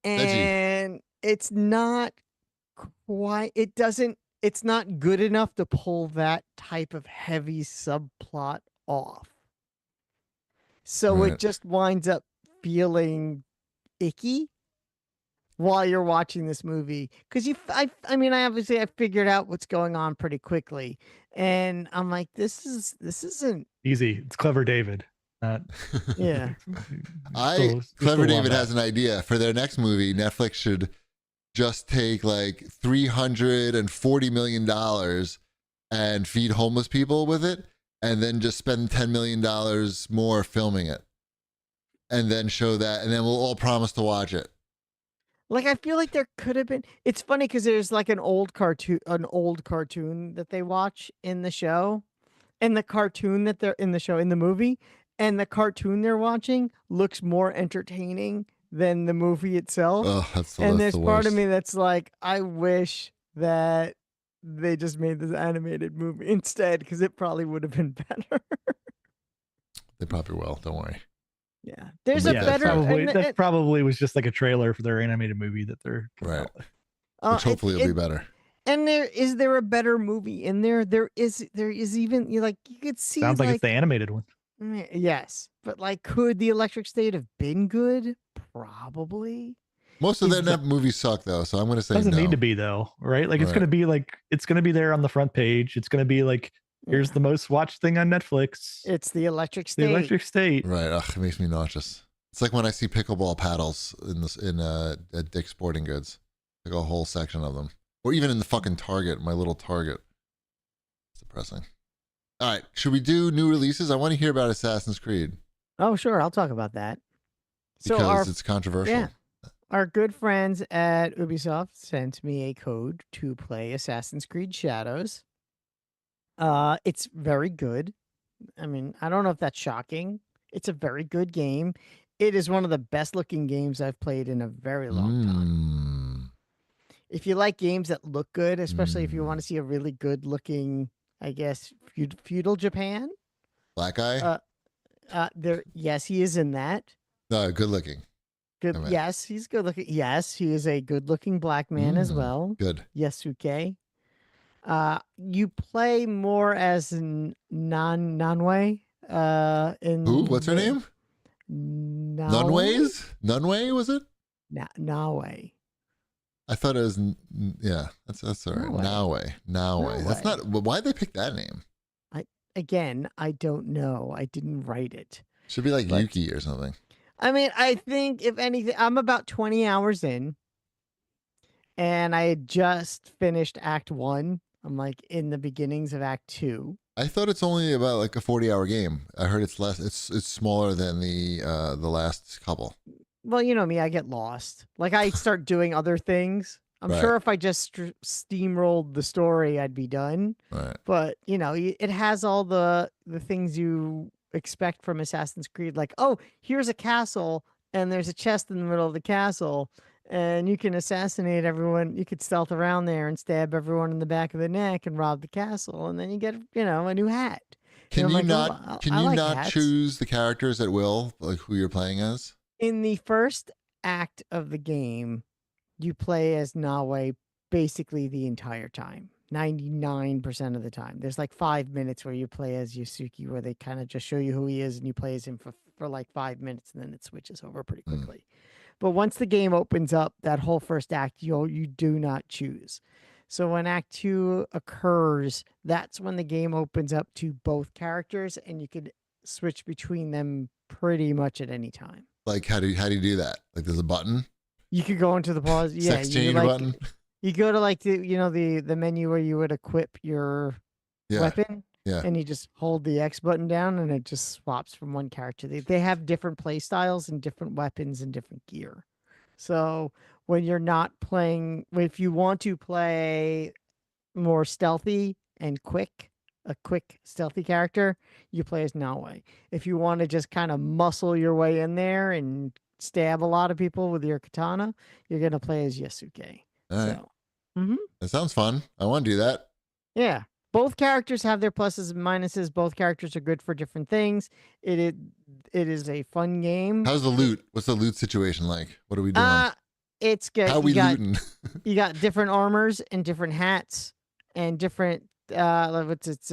And it's not it's not good enough to pull that type of heavy subplot off. So it just winds up feeling icky while you're watching this movie, because I figured out what's going on pretty quickly, and I'm like, this isn't easy. It's Clever David. Yeah. Clever David has an idea for their next movie. Netflix should just take like $340 million and feed homeless people with it, and then just spend $10 million more filming it, and then show that, and then we'll all promise to watch it. Like, I feel like there could have been. It's funny because there's like an old cartoon that they watch in the show, and the cartoon that they're in the movie, and the cartoon they're watching looks more entertaining than the movie itself. Oh, that's there's the part of worst. me that's like, I wish that they just made this animated movie instead, because it probably would have been better. They probably will. Don't worry. Yeah, there's a better. That probably was just like a trailer for their animated movie that they're right. Which hopefully it'll be better. And is there a better movie in there? There is even you could see. Sounds like it's the animated one. Yes, but like, could the Electric State have been good? Probably. Most of their movies suck though, so I'm going to say doesn't no. need to be though, right? Like it's going to be there on the front page. It's going to be like, here's the most watched thing on Netflix. It's the Electric State. The Electric State. Right. Ugh, it makes me nauseous. It's like when I see pickleball paddles at Dick's Sporting Goods, like a whole section of them, or even in the fucking Target, my little Target. It's depressing. All right, should we do new releases? I want to hear about Assassin's Creed. Oh, sure, I'll talk about that. Because it's controversial. Yeah. Our good friends at Ubisoft sent me a code to play Assassin's Creed Shadows. It's very good. I mean, I don't know if that's shocking. It's a very good game. It is one of the best looking games I've played in a very long time. If you like games that look good, especially if you want to see a really good looking, I guess, feudal Japan. Black guy? Yes, he is in that. No, good looking. Good. Yes, he's good looking. Yes, he is a good looking black man as well. Good. Yasuke. You play more as Nanwei. Who? What's her name? Nunways? Nunway, was it? Nawei. I thought it was, yeah, that's all right. Nawei. That's not, why'd they pick that name? I don't know. I didn't write it. Should be like Yuki or something. I mean, I think if anything, I'm about 20 hours in and I had just finished Act 1. I'm like in the beginnings of Act 2. I thought it's only about like a 40-hour game. I heard it's less. It's smaller than the last couple. Well, you know me, I get lost. Like I start doing other things. I'm sure if I just steamrolled the story, I'd be done. Right. But you know, it has all the things you expect from Assassin's Creed. Like, oh, here's a castle, and there's a chest in the middle of the castle, and you can assassinate everyone. You could stealth around there and stab everyone in the back of the neck and rob the castle, and then you get a new hat. Can you like, not? Can you not choose the characters at will, like who you're playing as? In the first act of the game, you play as Nawe basically the entire time. 99% of the time. There's like 5 minutes where you play as Yasuki, where they kind of just show you who he is and you play as him for like 5 minutes, and then it switches over pretty quickly. But once the game opens up, that whole first act, you do not choose. So when Act 2 occurs, that's when the game opens up to both characters, and you could switch between them pretty much at any time. Like how do you do that? Like there's a button? You could go into the pause. Yeah, sex change button. You go to like the menu where you would equip your weapon. Yeah. And you just hold the X button down and it just swaps from one character. They have different play styles and different weapons and different gear. So when you're not playing, if you want to play more stealthy and a quick stealthy character, you play as Nawe. If you want to just kind of muscle your way in there and stab a lot of people with your katana, you're going to play as Yasuke. All right. So, that sounds fun. I want to do that. Yeah. Both characters have their pluses and minuses. Both characters are good for different things. It is a fun game. How's the loot? What's the loot situation like? What are we doing? It's good. How are we looting? You got different armors and different hats and different Yasuke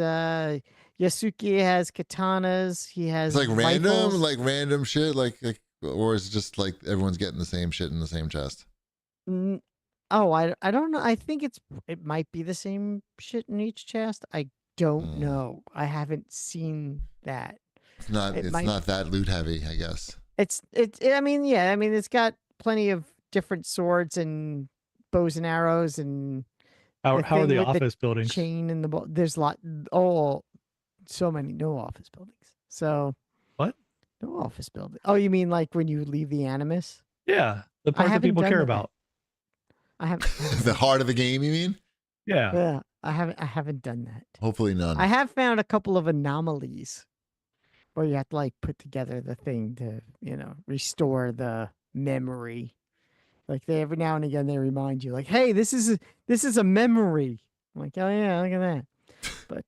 has katanas. He has it's like rifles. random shit, like or is it just like everyone's getting the same shit in the same chest? Oh, I don't know. I think it might be the same shit in each chest. I don't know. I haven't seen that. It's not that loot heavy, I guess. I mean, it's got plenty of different swords and bows and arrows and how are the office buildings? Chain and there's so many no office buildings. So what? No office building. Oh, you mean like when you leave the Animus? Yeah, the part that people care about. I haven't the heart of the game, you mean? Yeah. Yeah, I haven't done that. Hopefully none. I have found a couple of anomalies where you have to like put together the thing to, restore the memory. Like every now and again they remind you like, "Hey, this is a memory." I'm like, "Oh yeah, look at that." But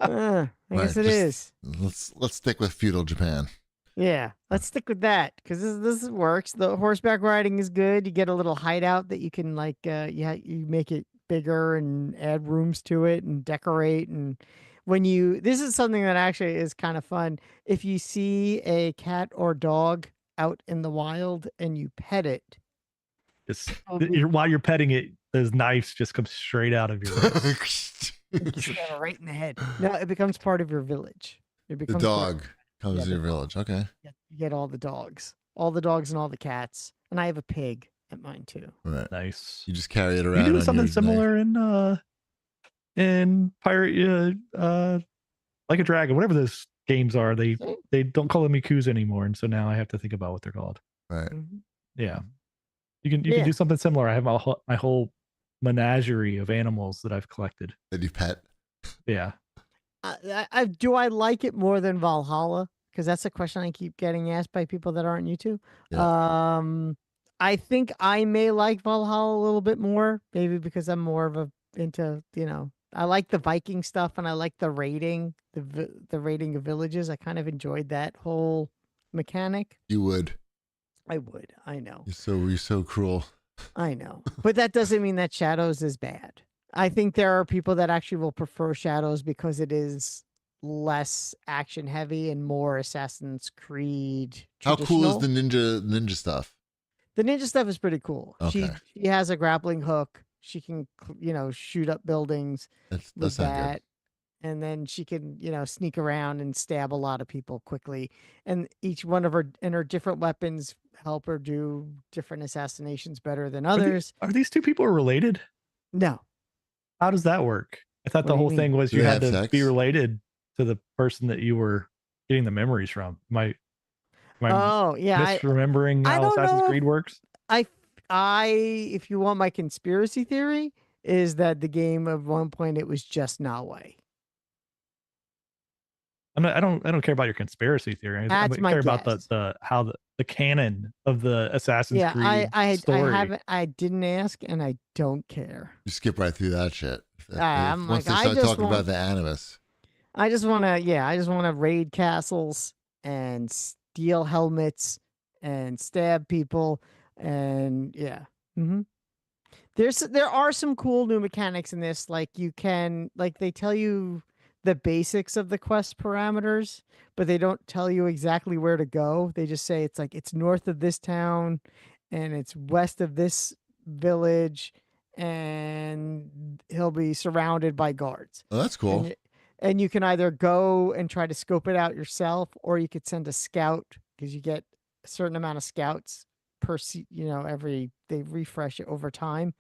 I guess it is. Let's stick with feudal Japan. Yeah, let's stick with that because this works. The horseback riding is good. You get a little hideout that you can like, you make it bigger and add rooms to it and decorate. And this is something that actually is kind of fun. If you see a cat or dog out in the wild and you pet it, while you're petting it, those knives just come straight out of your wrist. Right in the head. No, it becomes part of your village. The dog. Comes to your village. Okay. You get all the dogs and all the cats. And I have a pig at mine too. Right. Nice. You just carry it around. You do something similar in Pirate Like a Dragon, whatever those games are. They don't call them Yakuza anymore, and so now I have to think about what they're called. Right. Mm-hmm. Yeah. You can do something similar. I have my whole menagerie of animals that I've collected. That you pet. Yeah. Do I like it more than Valhalla? because that's a question I keep getting asked by people that aren't YouTube. Yeah. I think I may like Valhalla a little bit more, maybe because I'm more of a into, I like the Viking stuff and I like the raiding, the raiding of villages. I kind of enjoyed that whole mechanic. You would. I would. I know. You're so cruel. I know. But that doesn't mean that Shadows is bad. I think there are people that actually will prefer Shadows because it is less action heavy and more Assassin's Creed How traditional. cool is the ninja stuff? The ninja stuff is pretty cool. Okay. She has a grappling hook. She can, shoot up buildings That's with not that. good. And then she can, sneak around and stab a lot of people quickly. And each one of her different weapons help her do different assassinations better than others. Are these two people related? No. How does that work? I thought What the do you whole mean? thing was Do you they had have to sex? be related to the person that you were getting the memories from. Am I Oh, yeah. misremembering I how don't Assassin's know. Creed works? If you want my conspiracy theory, is that the game at one point it was just Nahui. I don't care about your conspiracy theory. I That's my care about guess. the canon of the Assassin's Yeah, Creed I story. haven't. I didn't ask, and I don't care. You skip right through that shit. I'm Once like, they I start just talking want. about the animus. I just want to. Yeah, I just want to raid castles and steal helmets and stab people, and yeah. Mm-hmm. There are some cool new mechanics in this. Like they tell you the basics of the quest parameters, but they don't tell you exactly where to go. They just say it's north of this town and it's west of this village and he'll be surrounded by guards. Oh, that's cool. And you can either go and try to scope it out yourself or you could send a scout because you get a certain amount of scouts they refresh it over time,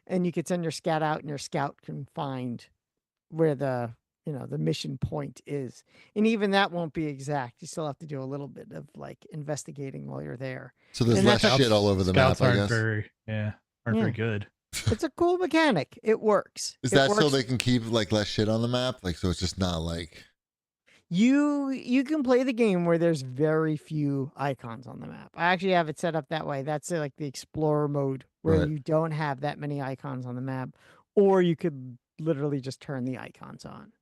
and you could send your scout out and your scout can find where the mission point is, and even that won't be exact. You still have to do a little bit of investigating while you're there. So there's And less that's shit all over the Scouts map, I aren't guess. aren't very good. It's a cool mechanic. It works. Is that so they can keep less shit on the map? So it's just not you can play the game where there's very few icons on the map. I actually have it set up that way. That's the explorer mode where Right. you don't have that many icons on the map, or you could literally just turn the icons on.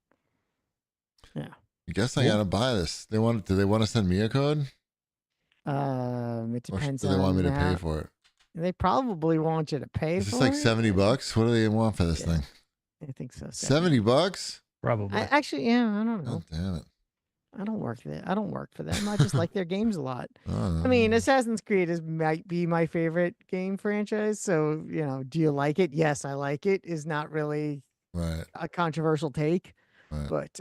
Yeah. I guess I gotta buy this. Do they want to send me a code? It depends Or do they want me to pay for it? They probably want you to pay Is for this it. $70? What do they want for this Yeah. thing? I think so. $70? Probably. I don't know. Oh, damn it. I don't work for them. I just like their games a lot. Oh, I mean, Assassin's Creed might be my favorite game franchise. So, do you like it? Yes, I like it. Is not really right. a controversial take, Right. but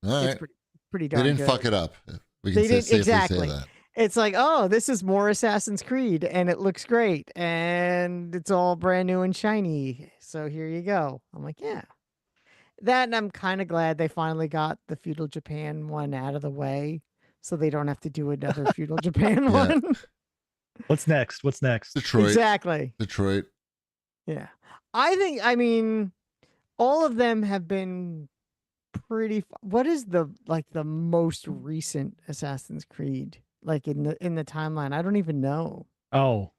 All it's right. pretty They darn didn't good. fuck it up. We can They didn't safely exactly. say that. It's like, oh, this is more Assassin's Creed, and it looks great, and it's all brand new and shiny. So here you go. I'm like, yeah. That, and I'm kind of glad they finally got the feudal Japan one out of the way, so they don't have to do another feudal Japan one. What's next? Detroit. Exactly. Detroit. Yeah. I mean, all of them have been pretty. What is the most recent Assassin's Creed in the timeline? I don't even know. Oh,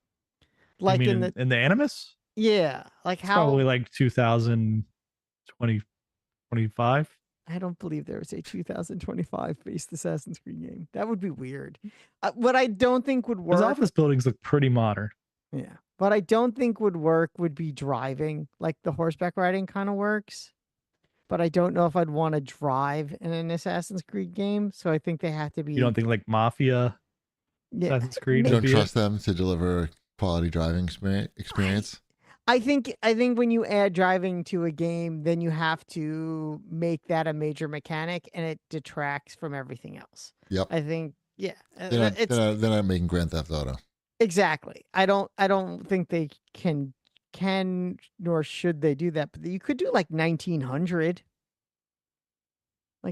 Like you mean in the Animus? Yeah, It's probably 2020. 25. I don't believe there was a 2025 based Assassin's Creed game. That would be weird. What I don't think would work. His office buildings look pretty modern. Yeah. What I don't think would work would be driving. The horseback riding kind of works. But I don't know if I'd want to drive in an Assassin's Creed game. So I think they have to be. You don't think Mafia Assassin's Creed? You would don't be trust them to deliver quality driving experience? I think when you add driving to a game, then you have to make that a major mechanic, and it detracts from everything else. Yep. I think, yeah, They're not making Grand Theft Auto. Exactly. I don't think they can nor should they do that. But you could do 1900.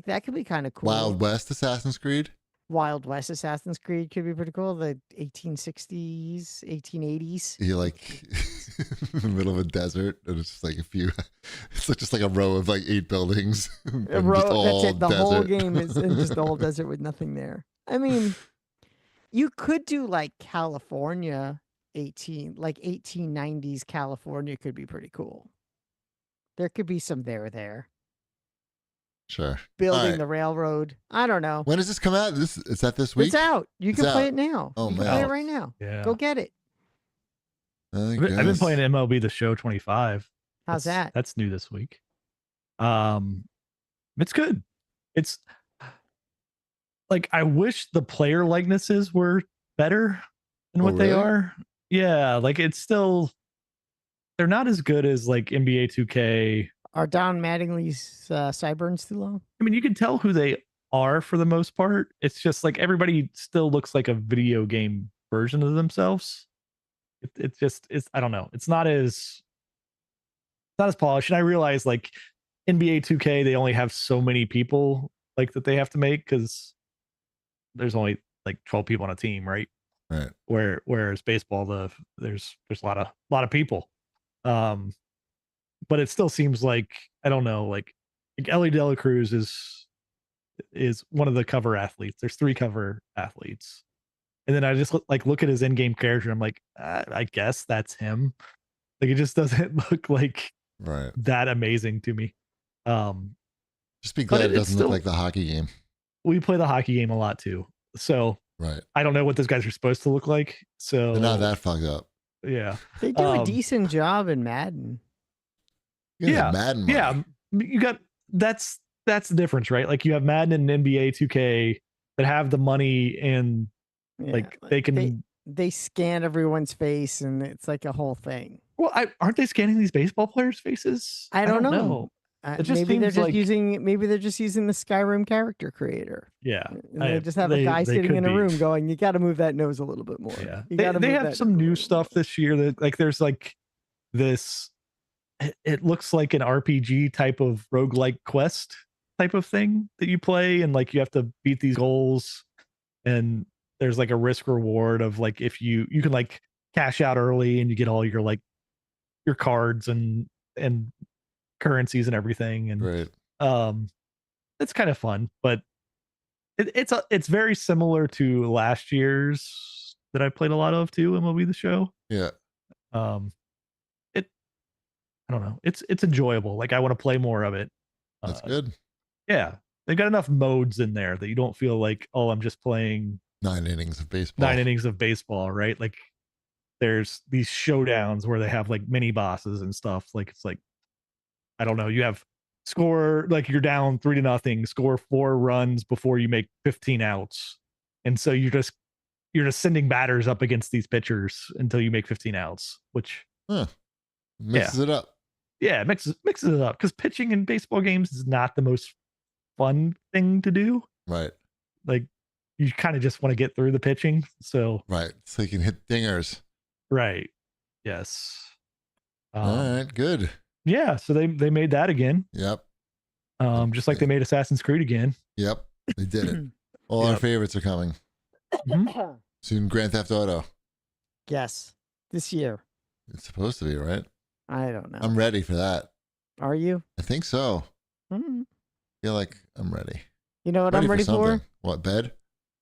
That could be kind of cool. Wild West Assassin's Creed. Wild West Assassin's Creed could be pretty cool. The 1860s, 1880s. You're in the middle of a desert, and it's just a few. It's just a row of 8 buildings. A row. That's it. The whole desert. game is in just the whole desert with nothing there. I mean, you could do like California 1890s California could be pretty cool. There could be some there. Sure. All Building right. the railroad. I don't know. When does this come out? Is that this week? It's out. You It's can play out. it now. Oh, You can man. play it right now. Yeah. Go get it. I've been playing MLB The Show 25. How's that? That's new this week. It's good. It's like I wish the player likenesses were better than what they really? are. Yeah, like it's still they're not as good as like NBA 2K. Are Don Mattingly's sideburns too long? I mean, you can tell who they are for the most part. It's just like everybody still looks like a video game version of themselves. It's I don't know. It's not as polished. And I realize like NBA 2K, they only have so many people like that they have to make because there's only like 12 people on a team, right? Right. Whereas baseball, there's a lot of people. But it still seems like I don't know, like Ellie De La Cruz is one of the cover athletes. There's 3 cover athletes. And then I just look at his in-game character. I'm like, I guess that's him. Like it just doesn't look like Right. that amazing to me. Just be glad it doesn't look like the hockey game. We play the hockey game a lot too. So right. I don't know what those guys are supposed to look like. So they're not that fucked up. Yeah. They do a decent job in Madden. Yeah. Madden money. Yeah. You got that's the difference, right? Like you have Madden and NBA 2K that have the money and like they can they scan everyone's face and it's like a whole thing. Well, aren't they scanning these baseball players' faces? I don't know. It just maybe they're seems just like using the Skyrim character creator. Yeah. And they just have a guy sitting in a room going, you got to move that nose a little bit more. Yeah. They have some new stuff this year that like there's like this it looks like an RPG type of roguelike quest type of thing that you play and like you have to beat these goals and there's like a risk reward of like if you can like cash out early and you get all your like your cards and currencies and everything and right. It's kind of fun but it's very similar to last year's that I played a lot of too, MLB The Show. Yeah. I don't know. It's enjoyable. Like I want to play more of it. That's good. Yeah. They got enough modes in there that you don't feel like, oh, I'm just playing 9 innings of baseball. Right? Like there's these showdowns where they have like mini bosses and stuff. Like it's like I don't know, you have score like you're down 3-0, score 4 runs before you make 15 outs. And so you're just sending batters up against these pitchers until you make 15 outs, which mixes it up. Yeah, mixes it up because pitching in baseball games is not the most fun thing to do. Right. Like you kind of just want to get through the pitching. So right. So you can hit dingers. Right. Yes. All right. Good. Yeah. So they made that again. Yep. Just like they made Assassin's Creed again. Yep. They did it. All our favorites are coming. Mm-hmm. Soon Grand Theft Auto. Yes. This year. It's supposed to be, right? I don't know. I'm ready for that. Are you? I think so. Mm-hmm. I feel like I'm ready. You know what I'm ready for? What, bed?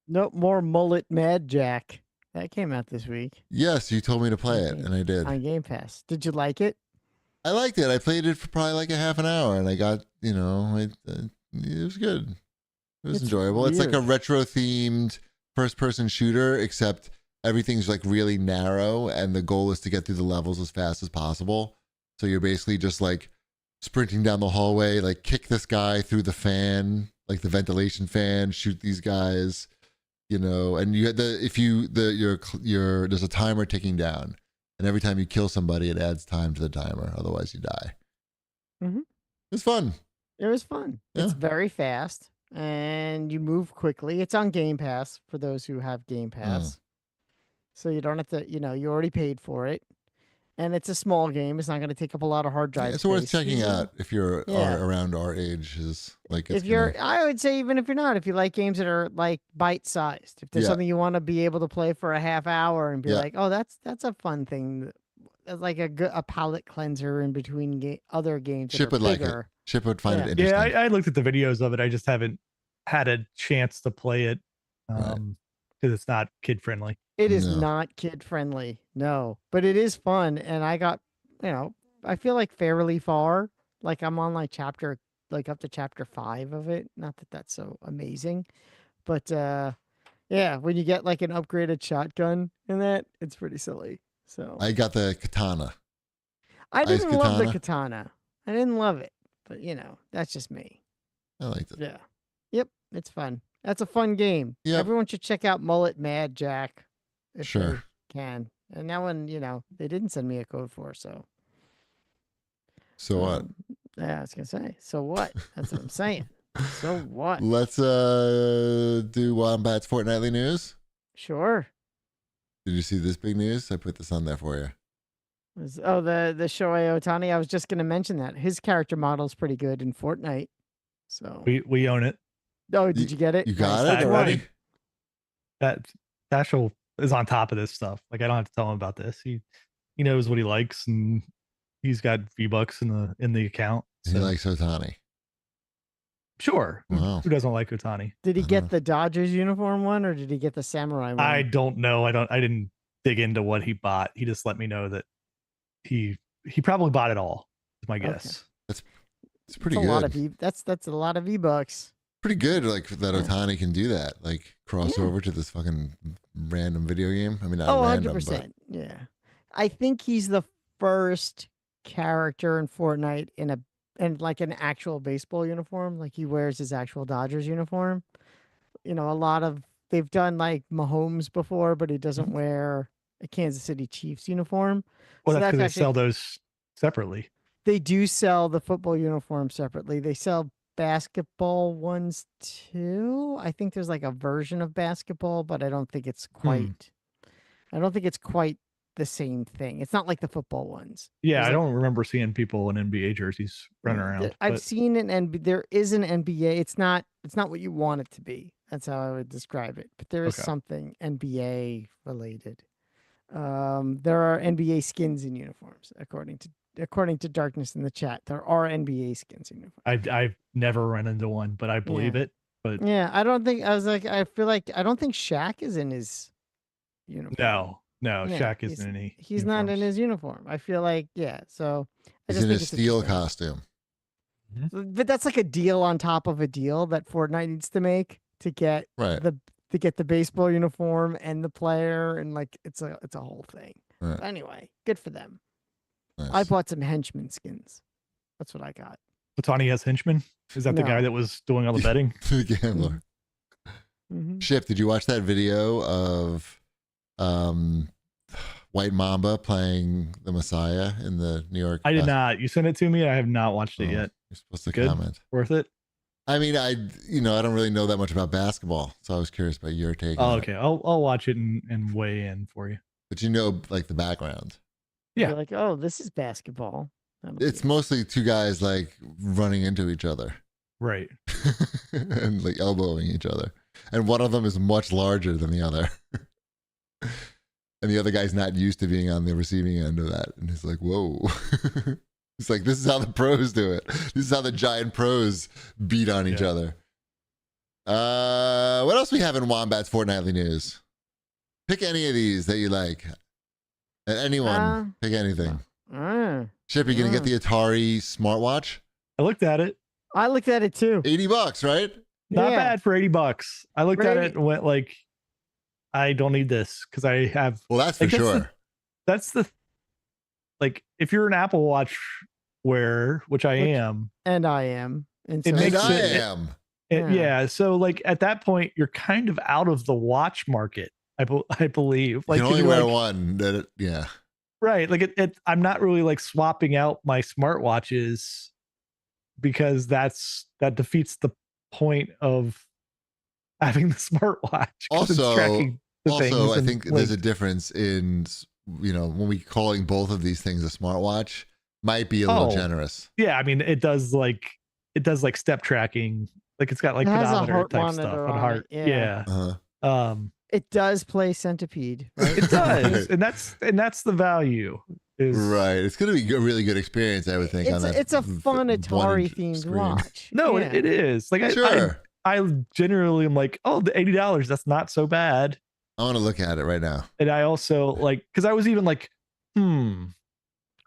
Nope, more Mullet Mad Jack. That came out this week. Yes, you told me to play it, and I did. On Game Pass. Did you like it? I liked it. I played it for probably like a half an hour, and I got, it was good. It was enjoyable. Weird. It's like a retro-themed first-person shooter, except everything's like really narrow, and the goal is to get through the levels as fast as possible. So you're basically just like sprinting down the hallway, like kick this guy through the fan, like the ventilation fan, shoot these guys, and you had there's a timer ticking down, and every time you kill somebody, it adds time to the timer. Otherwise, you die. Mm-hmm. It's fun. It was fun. Yeah. It's very fast, and you move quickly. It's on Game Pass for those who have Game Pass. So you don't have to, you already paid for it. And it's a small game. It's not going to take up a lot of hard drive space. It's worth checking out if you're around our age. I would say even if you're not, if you like games that are like bite-sized, if there's something you want to be able to play for a half hour and be like, oh, that's a fun thing. It's like a palate cleanser in between other games that are bigger. Like Chip would find it interesting. Yeah, I looked at the videos of it. I just haven't had a chance to play it because it's not kid friendly. It is No. not kid friendly, no, but it is fun, and I got, I feel like fairly far. Like I'm on like up to chapter 5 of it. Not that that's so amazing, but yeah, when you get like an upgraded shotgun in that, it's pretty silly. So I got the katana. I Ice didn't love the katana? katana. I didn't love it, but that's just me. I liked it. Yeah. Yep, it's fun. That's a fun game. Yep. Everyone should check out Mullet Mad Jack if Sure. they can. And that one, they didn't send me a code for, so. So what? Yeah, I was gonna say. So what? That's what I'm saying. So what? Let's do Wombat's fortnightly news. Sure. Did you see this big news? I put this on there for you. The Shohei Ohtani. I was just gonna mention that his character model is pretty good in Fortnite. So We own it. oh, did you get it? You got Nice. it already? That Dashel is on top of this stuff. Like I don't have to tell him about this. He knows what he likes, and he's got V-Bucks in the account. So. He likes Ohtani. Sure. Wow. Who doesn't like Ohtani? Did he get the Dodgers uniform one, or did he get the Samurai one? I don't know. I didn't dig into what he bought. He just let me know that he probably bought it all. Is my guess. It's pretty that's good. A lot of that's a lot of V-Bucks. Pretty good, like that Ohtani can do that. Like cross over to this fucking random video game. I mean, not random, 100%. Yeah. I think he's the first character in Fortnite in like an actual baseball uniform. Like he wears his actual Dodgers uniform. A lot of they've done like Mahomes before, but he doesn't wear a Kansas City Chiefs uniform. Well, So that's because they sell those separately. They do sell the football uniform separately. They sell basketball ones too. I think there's like a version of basketball, but I don't think it's quite. I don't think it's quite the same thing. It's not like the football ones. Yeah, I don't remember seeing people in NBA jerseys running around. I've seen an NBA. There is an NBA. It's not what you want it to be. That's how I would describe it. But there is something NBA related. There are NBA skins in uniforms, according to Darkness in the chat. There are NBA skins in uniforms. I've never run into one, but I believe it. But yeah, I don't think I don't think Shaq is in his uniform. No, Shaq isn't in any. He's not in his uniform. I feel like so. He's in his steel costume. But that's like a deal on top of a deal that Fortnite needs to make to get the baseball uniform and the player, and like it's a whole thing. Right. Anyway, good for them. Nice. I bought some henchman skins. That's what I got. Ohtani has henchmen? Is that the guy that was doing all the betting? The gambler. Ship, did you watch that video of White Mamba playing the Messiah in the New York? I did not. You sent it to me. I have not watched it yet. You're supposed to comment. Worth it? I mean, I don't really know that much about basketball, so I was curious about your take. Oh, okay. I'll watch it and weigh in for you. But like the background. Yeah. You're like, oh, this is basketball. It's mostly two guys like running into each other. Right. And like elbowing each other. And one of them is much larger than the other. And the other guy's not used to being on the receiving end of that. And he's like, whoa. He's like, this is how the pros do it. This is how the giant pros beat on each other. What else we have in Wombat's Fortnightly News? Pick any of these that you like. Anyone. Pick anything. Ship, you going to get the Atari smartwatch? I looked at it. I looked at it too. $80, right? Not bad for $80. I looked at it and went like, I don't need this because I have. Well, that's for sure. That's the like if you're an Apple Watch wearer, which I am, and I am, and it makes I am. Yeah. So like at that point, you're kind of out of the watch market. I believe. Like you can only wear one. Yeah. Right. Like I'm not really like swapping out my smartwatches because that defeats the point of having the smartwatch. Also, I think there's a difference in, when we calling both of these things a smartwatch might be a little generous. Yeah. I mean, it does like step tracking. Like it's got like pedometer type stuff on heart. Yeah. Uh-huh. It does play Centipede, right? It does. And that's the value. Right. It's going to be a really good experience, I would think. It's a fun Atari themed watch. No, it is. Like sure. I generally am like, oh, the $80, that's not so bad. I want to look at it right now. And I also like, because I was even like, Oh,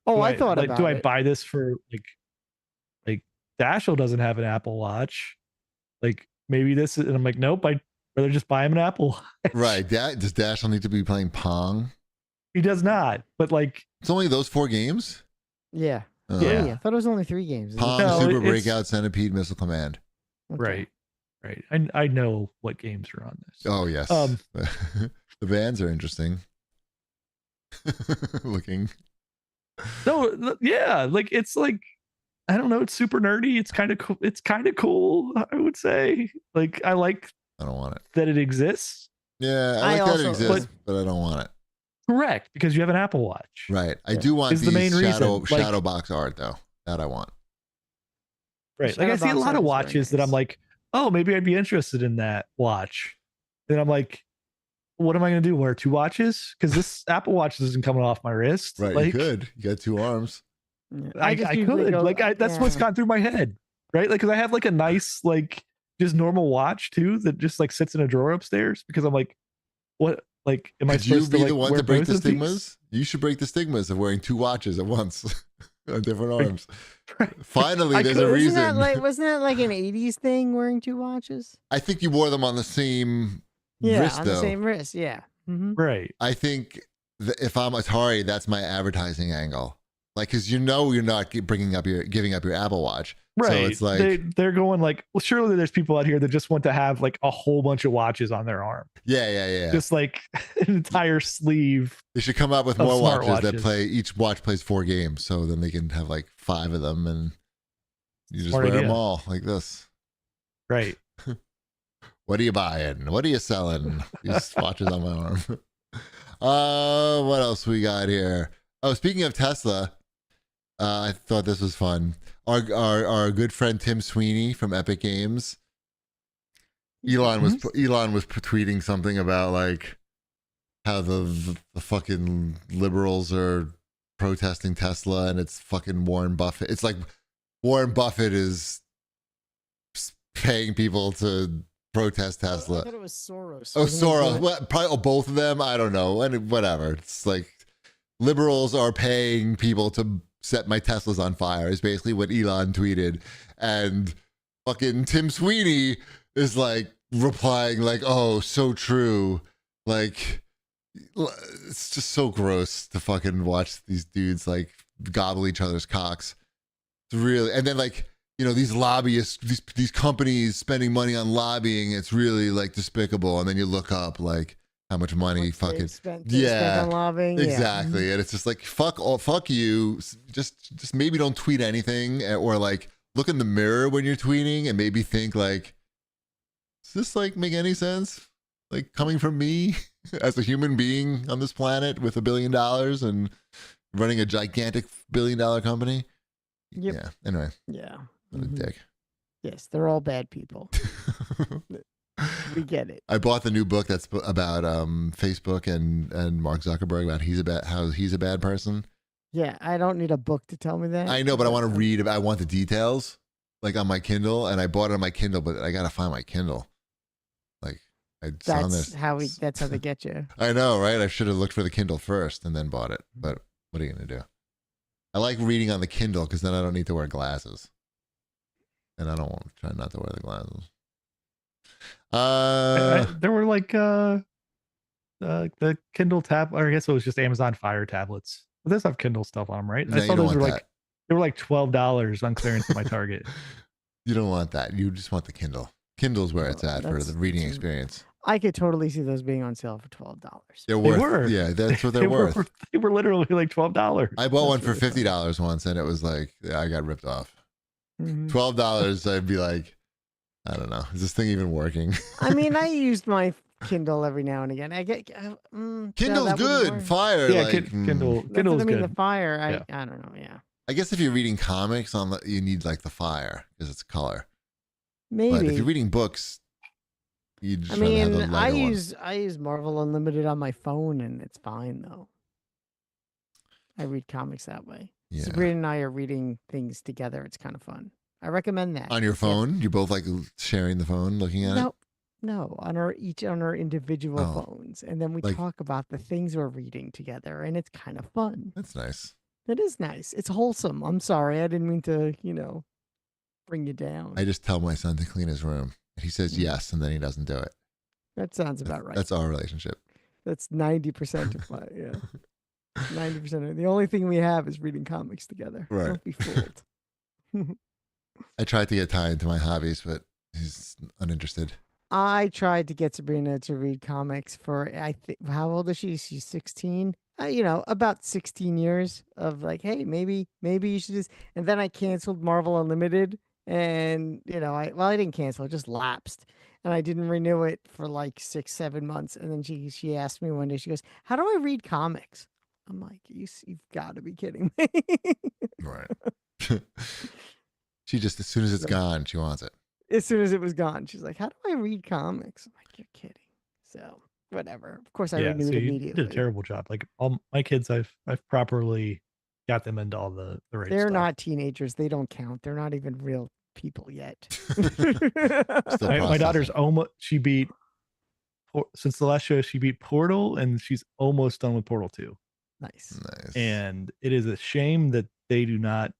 do I thought about do I it. buy this for like Dashel doesn't have an Apple Watch. Like maybe this is, and I'm like, nope, I'd rather just buy him an Apple Watch. Right. Does Dashel need to be playing Pong? He does not, but like, It's only those 4 games? Yeah. Oh. Yeah. I thought it was only 3 games. Is it Pong, No, Super it's- Breakout, Centipede, Missile Command. Okay. right. I know what games are on this. Oh, yes. The bands are interesting. Looking. No, yeah, like it's like, I don't know, it's super nerdy. It's kind of cool. It's kind of cool, I would say. Like I like I don't want it. that it exists. Yeah, I I like that it also- exists, but I don't want it. Correct, because you have an Apple Watch. Right. I Yeah. do want Is these the main shadow reason, like- shadow box art though. That I want. Right. Like I see a Shadowbox lot art of is very watches that I'm nice. like, oh, maybe I'd be interested in that watch. Then I'm like, what am I going to do? Wear 2 watches? Because this Apple Watch isn't coming off my wrist. Right. Like, you could. You got 2 arms. Yeah. I just usually could. go- Like, that's what's yeah. gone through my head. Right. Like, because I have like a nice, like, just normal watch too that just like sits in a drawer upstairs because I'm like, what? Like, am I Could you supposed be to like the one wear to break both the of these? stigmas? You should break the stigmas of wearing 2 watches at once on different Right. arms. Right. Finally, I there's could. a Wasn't reason. that like an 80s thing wearing 2 watches? I think you wore them on the same Yeah, wrist on though. the same wrist. Yeah. Mm-hmm. Right. I think if I'm Atari, that's my advertising angle. Like, because you're not giving up your Apple Watch. Right. So it's like, they're going like, well, surely there's people out here that just want to have like a whole bunch of watches on their arm. yeah. Just like an entire sleeve. They should come up with of more smart watches that watches. play. Each watch plays 4 games, so then they can have like 5 of them, and you just Smart wear them idea. all like this. Right. What are you buying? What are you selling? These watches on my arm. What else we got here? Oh, speaking of Tesla, I thought this was fun. Our good friend Tim Sweeney from Epic Games. Elon was tweeting something about like how the fucking liberals are protesting Tesla, and it's fucking Warren Buffett. It's like Warren Buffett is paying people to protest I Tesla. thought it was Soros. Oh, Wasn't he Soros. doing it? Well, probably both of them. I don't know. And whatever. It's like liberals are paying people to set my Teslas on fire is basically what Elon tweeted. And fucking Tim Sweeney is like replying like, oh, so true. Like, it's just so gross to fucking watch these dudes like gobble each other's cocks. It's really, and then like, you know, these lobbyists, these companies spending money on lobbying, it's really like despicable. And then you look up like how much money They fucking spent yeah, on lobbying. Yeah. exactly. And it's just like fuck you. Just maybe don't tweet anything, or like look in the mirror when you're tweeting and maybe think like, does this like make any sense? Like coming from me as a human being on this planet with $1 billion and running a gigantic $1 billion company. Yep. Yeah. Anyway, Yeah. what a Mhm. dick. Yes, they're all bad people. We get it. I bought the new book that's about Facebook and Mark Zuckerberg about how he's a bad person. Yeah, I don't need a book to tell me that. I know, but I want to read. I want the details, like on my Kindle, and I bought it on my Kindle, but I gotta find my Kindle. Like it's on That's this. how that's how they get you. I know, right? I should have looked for the Kindle first and then bought it. But what are you gonna do? I like reading on the Kindle because then I don't need to wear glasses, and I don't want to try not to wear the glasses. There were like the Kindle tab, or I guess it was just Amazon Fire tablets. But those have Kindle stuff on them, right? No, I you saw don't those were want like that. they were like $12 on clearance at my Target. You don't want that. You just want the Kindle. Kindle's where it's at for That's- the reading that's- experience. I could totally see those being on sale for $12. They're They worth. were. Yeah, that's what they're worth. They were literally like $12. I bought one That's for really funny. $50 once, and it was like I got ripped off. Mhm. $12, I'd be like, I don't know, is this thing even working? I mean, I used my Kindle every now and again. I get Kindle's good. Fire. Yeah, like, Kindle. That's what Kindle's I mean. good. The Fire. Yeah. I don't know. Yeah, I guess if you're reading comics you need like the Fire because it's color. maybe. But if you're reading books, you just I rather have the mean, lighter one. I use Marvel Unlimited on my phone, and it's fine though. I read comics that way. Yeah. Sabrina and I are reading things together. It's kind of fun. I recommend that. On your Yes. phone? You're both like sharing the phone, looking at it? No, on our individual Oh, phones, and then we like talk about the things we're reading together, and it's kind of fun. that's nice. It is nice. It's wholesome. I'm sorry, I didn't mean to, bring you I down. just tell my son to clean his room. And he says Mhm. yes, and then he doesn't do it. That sounds about right. That's our relationship. That's 90% of my 90% of the only thing we have is reading comics together. Right. Don't be fooled. I tried to get Ty into my hobbies, but he's uninterested. I tried to get Sabrina to read comics for I think how old is she? She's 16. About 16 years of like, hey, maybe you should just. And then I canceled Marvel Unlimited, and I didn't cancel, it just lapsed, and I didn't renew it for like 6-7 months. And then she asked me one day, she goes, "How do I read comics?" I'm like, you've got to be kidding me. Right. She just, as soon as it's gone, she wants it. As soon as it was gone, she's like, "How do I read comics?" I'm like, "You're kidding." So whatever. Of course, I renewed so you immediately. did a terrible job. Like all my kids, I've properly got them into all the right They're stuff. not teenagers. They don't count. They're not even real people yet. Still My daughter's processing. almost, she beat, since the last show, she beat Portal, and she's almost done with Portal 2. Nice. Nice. And it is a shame that they do not,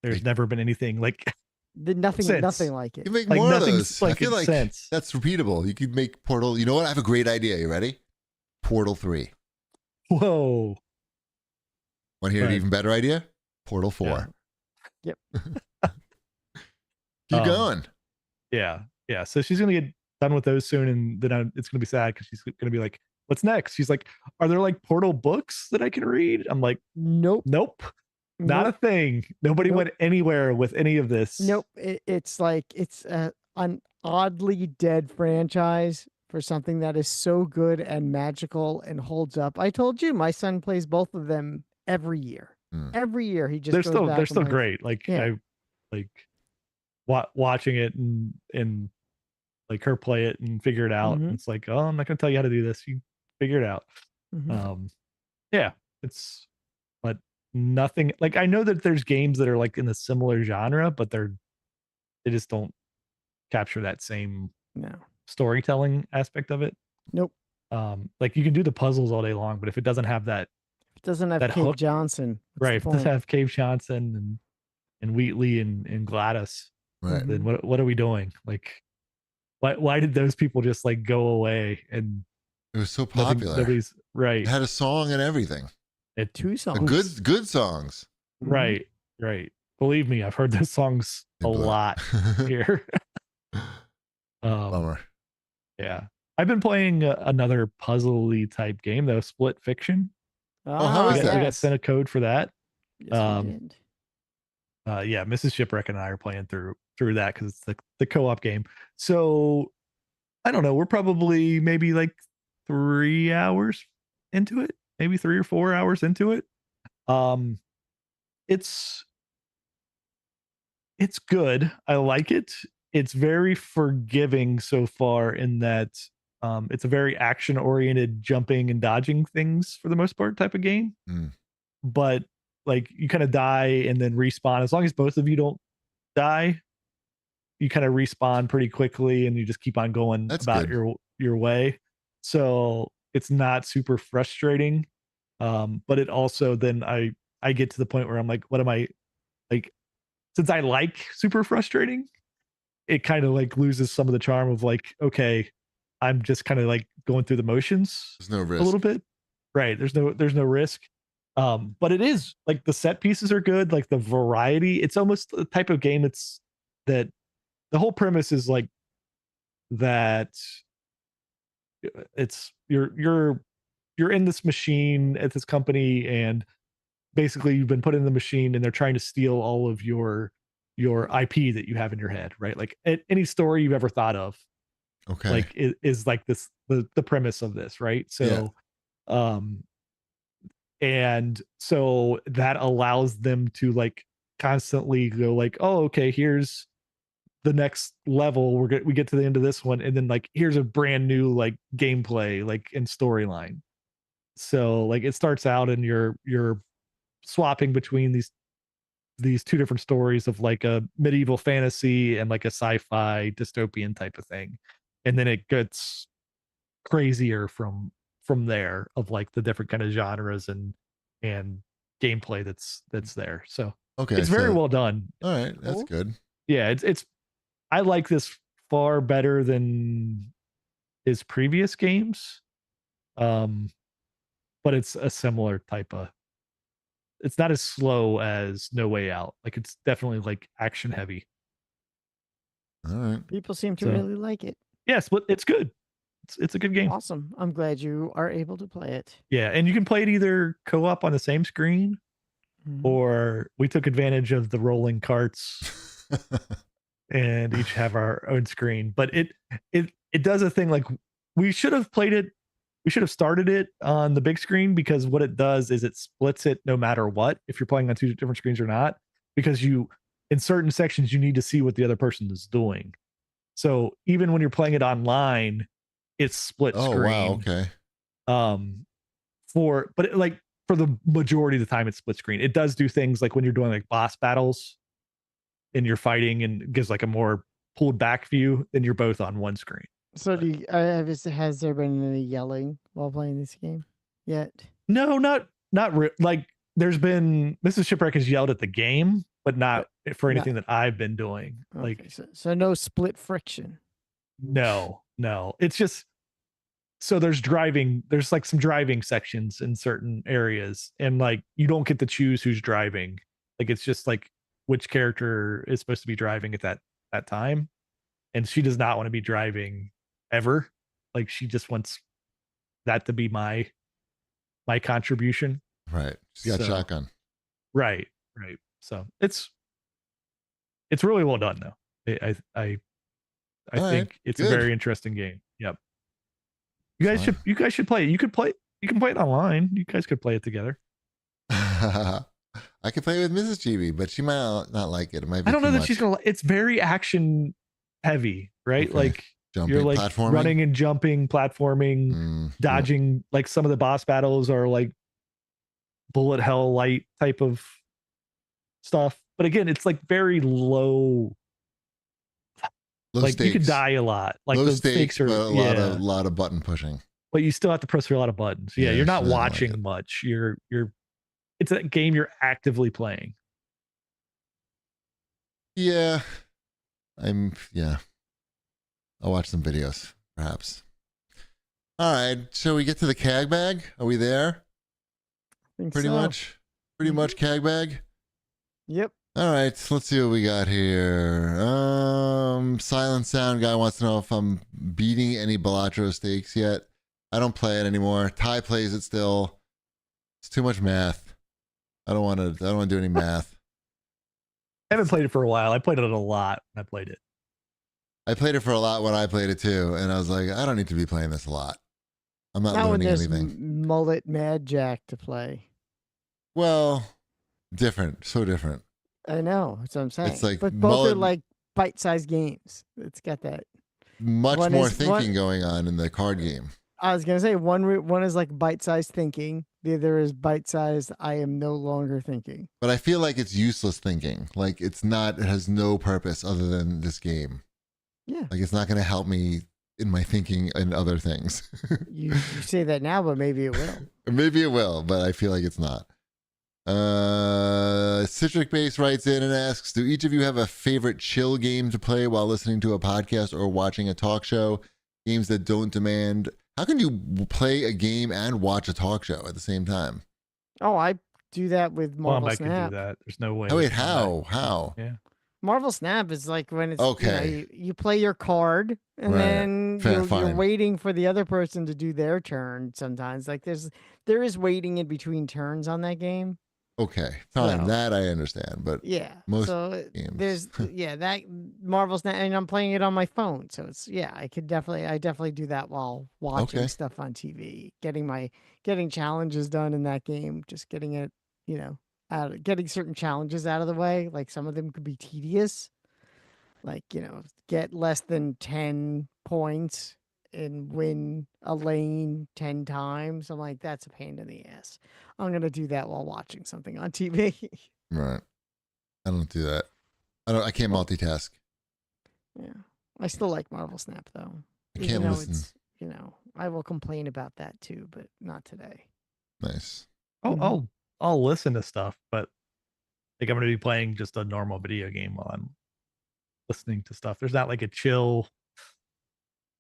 there's Like- never been anything like Nothing Sense. like You it. can make like more of nothing's those. like I feel in like sense. that's repeatable. You could make Portal. You know what? I have a great idea. You ready? Portal 3. Whoa. Want to hear an Right. even better idea? Portal 4. Yeah. Yep. Keep going. Yeah. So she's gonna get done with those soon, and then it's gonna be sad because she's gonna be like, "What's next?" She's like, "Are there like Portal books that I can read?" I'm like, Nope. not a thing. Nobody Nope. went anywhere with any of this. Nope. It's like it's an oddly dead franchise for something that is so good and magical and holds up. I told you my son plays both of them every year. Every year he just goes back. They're still and plays. great. Like Yeah. I like watching it and like her play it and figure it out. Mhm. It's like, oh, I'm not gonna tell you how to do this. You figure it out. Mhm. Yeah, it's but nothing like I know that there's games that are like in a similar genre, but they just don't capture that same No. storytelling aspect of it. Nope. Like you can do the puzzles all day long, but if it doesn't have that It doesn't have that Cave hook, Johnson. What's right? the If it doesn't point? have Cave Johnson and Wheatley and Gladys, Right. then what are we doing? Like why did those people just like go away and It was so popular. nobody's right. It had a song and everything. It 2 songs. Good songs. right. Believe me, I've heard those songs a lot here. Bummer. Yeah, I've been playing another puzzly type game though, Split Fiction. Oh, how is that? I got sent a code for that. Yes, we did. Yeah, Mrs. Shipwreck and I are playing through that because it's the co-op game. So I don't know, we're probably maybe like 3 hours into it, maybe 3 or 4 hours into it. It's good. I like it. It's very forgiving so far in that it's a very action oriented jumping and dodging things for the most part type of game. But like you kind of die and then respawn. As long as both of you don't die, you kind of respawn pretty quickly and you just keep on going about your way. So it's not super frustrating. But it also then I get to the point where I'm like, what am I like? Since I like super frustrating, it kind of like loses some of the charm of like, okay, I'm just kind of like going through the motions. There's no risk. A little bit. Right. There's no risk. But it is like the set pieces are good, like the variety. It's almost the type of game it's that the whole premise is like that it's you're in this machine at this company and basically you've been put in the machine and they're trying to steal all of your IP that you have in your head, right? Like any story you've ever thought of, Okay. like is like this the premise of this, right? So and so that allows them to like constantly go like, oh, okay, here's the next level. We get to the end of this one, and then like here's a brand new like gameplay like and storyline. So like it starts out and you're swapping between these two different stories of like a medieval fantasy and like a sci-fi dystopian type of thing, and then it gets crazier from there of like the different kind of genres and gameplay that's there. So Okay, it's very so well done. all right, that's Cool. good. Yeah, it's I like this far better than his previous games. Um, but it's a similar type of, it's not as slow as No Way Out. Like it's definitely like action heavy. All right. People seem to So- really like it. Yes, but it's good. It's a good game. Awesome. I'm glad you are able to play it. Yeah, and you can play it either co-op on the same screen, Mhm. or we took advantage of the rolling carts and each have our own screen. But it does a thing like we should have played it. We should have started it on the big screen, because what it does is it splits it no matter what, if you're playing on two different screens or not, because you, in certain sections, you need to see what the other person is doing. So even when you're playing it online, it's split Oh screen. wow, okay. But for the majority of the time, it's split screen. It does do things like when you're doing like boss battles and you're fighting, and gives like a more pulled back view, then you're both on one screen. So has there been any yelling while playing this game yet? No, like there's been Mrs. Shipwreck has yelled at the game, but not for anything that I've been doing. Okay, Like so no split friction. no, it's just, so there's like some driving sections in certain areas, and like you don't get to choose who's driving. Like it's just like which character is supposed to be driving at that time, and she does not want to be driving ever. Like she just wants that to be my contribution. Right. She's got So- shotgun. Right. So it's really well done though. I All think right, it's good. a very interesting game. Yep. You guys Fine. should play it. You can play it online. You guys could play it together. I could play with Mrs. GB, but she might not like it. It might be I don't know too that much. she's gonna. It's very action heavy, right? Okay. Like Jumping, you're like platforming? running and jumping, platforming, Mm, dodging. Like some of the boss battles are like bullet hell light type of stuff. But again, it's like very low. low Like stakes. you could die a lot. Like low the stakes, stakes are but a lot of button pushing. but you still have to press through a lot of buttons. Yeah, Yeah, you're not so I don't like watching it. much. You're it's a game you're actively playing. Yeah. I'll watch some videos, perhaps. All right. Shall we get to the CAG bag? Are we there? Think Pretty so. much. Pretty Mhm. much CAG bag. Yep. All right, so let's see what we got here. Silent Sound guy wants to know if I'm beating any Balatro stakes yet. I don't play it anymore. Ty plays it still. It's too much math. I don't want to do any math. I haven't played it for a while. I played it a lot when I played it. I played it for a lot when I played it too, and I was like, I don't need to be playing this a lot. I'm not Now when learning there's anything. Mullet Mad Jack to play. Well, different, so different. I know. That's what I'm saying. like but both are Mullet- like bite-sized games. It's got that. Much One more is- thinking one- going on in the card game. I was gonna say one is like bite-sized thinking. The other is bite-sized. I am no longer thinking. But I feel like it's useless thinking. Like it has no purpose other than this game. Yeah. Like it's not going to help me in my thinking and other things. You say that now, but maybe it will. Maybe it will, but I feel like it's not. Citric Base writes in and asks, do each of you have a favorite chill game to play while listening to a podcast or watching a talk show? Games that don't demand... How can you play a game and watch a talk show at the same time? Oh, I do that with Marvel Wombat can Snap. do that. There's no way. Oh, wait, Wombat- how? Yeah. Marvel Snap is like when it's Okay. you play your card and Right. then you're Fine. waiting for the other person to do their turn. Sometimes like there is waiting in between turns on that game. Okay, fine. So- That I understand, but Yeah. Most so games. there's that Marvel Snap, and I'm playing it on my phone, so it's I definitely do that while watching Okay. stuff on TV, getting challenges done in that game, just getting it getting certain challenges out of the way. Like some of them could be tedious, like get less than 10 points and win a lane 10 times. I'm like, that's a pain in the ass. I'm gonna do that while watching something on TV. right. I don't do that. I can't multitask. Yeah. I still like Marvel Snap though. I Even can't though listen. it's, I will complain about that too, but not today. Nice. I'll listen to stuff, but like I'm going to be playing just a normal video game while I'm listening to stuff. There's not like a chill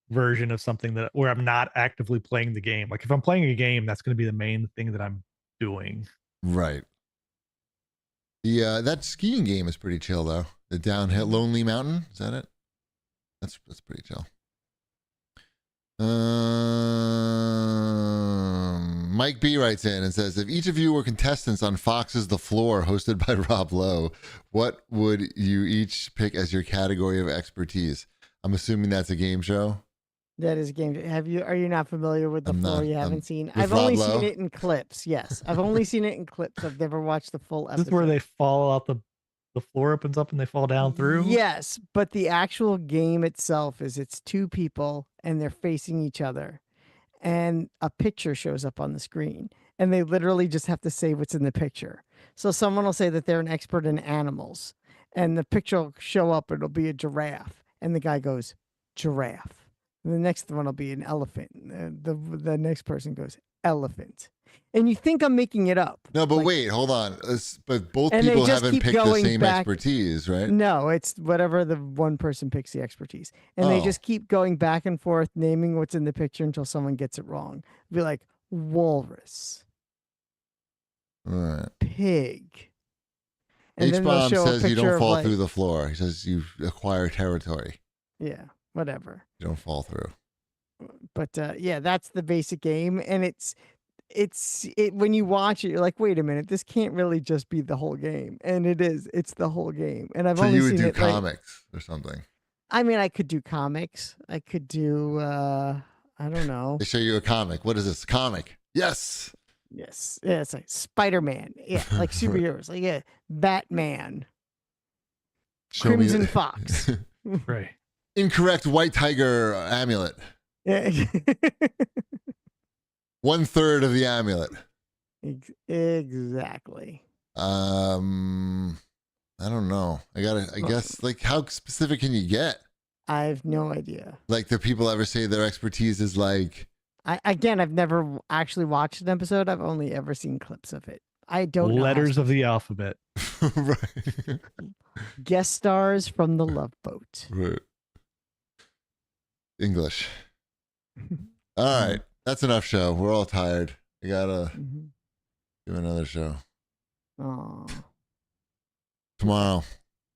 version of something that where I'm not actively playing the game. Like if I'm playing a game, that's going to be the main thing that I'm doing. Right. The that skiing game is pretty chill though. The downhill Lonely Mountain, is that it? That's pretty chill. Mike B writes in and says, if each of you were contestants on Fox's The Floor hosted by Rob Lowe, what would you each pick as your category of expertise? I'm assuming that's a game show. That is a game. Are you not familiar with The Floor? You haven't seen? with I've Rob only Lowe? seen it in clips. Yes. I've only seen it in clips. I've never watched the full episode. This is where they fall out, the floor opens up and they fall down through? Yes, but the actual game itself is it's two people and they're facing each other. And a picture shows up on the screen. And they literally just have to say what's in the picture. So someone will say that they're an expert in animals. And the picture will show up, it'll be a giraffe. And the guy goes, giraffe. And the next one will be an elephant. The next person goes, elephant. And you think I'm making it up. No, but wait, hold on. But both And they people just haven't keep picked the going same back. expertise, right? No, it's whatever the one person picks the expertise. And they Oh. just keep going back and forth, naming what's in the picture until someone gets it wrong. Be like, walrus, All right. pig. And then they'll H-Bomb show a says you picture don't of, fall like- through the floor. He says you acquire territory. Yeah, whatever. You don't fall through. But yeah, that's the basic game. And it's when you watch it, you're like, wait a minute, this can't really just be the whole game. And it is. It's the whole game. And I've So only you would seen do it, like- comics or something. I mean, I could do comics. I could do, I don't know. They show you a comic. What is this? Comic. Yes. Yes. Yeah, it's like Spider-Man. Yeah, like superheroes. Like, yeah, Batman. Show me Crimson the- Fox. Right. Incorrect white tiger amulet. Yeah. 1/3 of the amulet. Exactly. I don't know. I guess, like, how specific can you get? I have no idea. Like, do people ever say their expertise is like, I've never actually watched an episode. I've only ever seen clips of it. I don't know. Letters of the alphabet. right. Guest stars from The Love Boat. Right. English. All right. That's enough show. We're all tired. We gotta do another show Oh. tomorrow.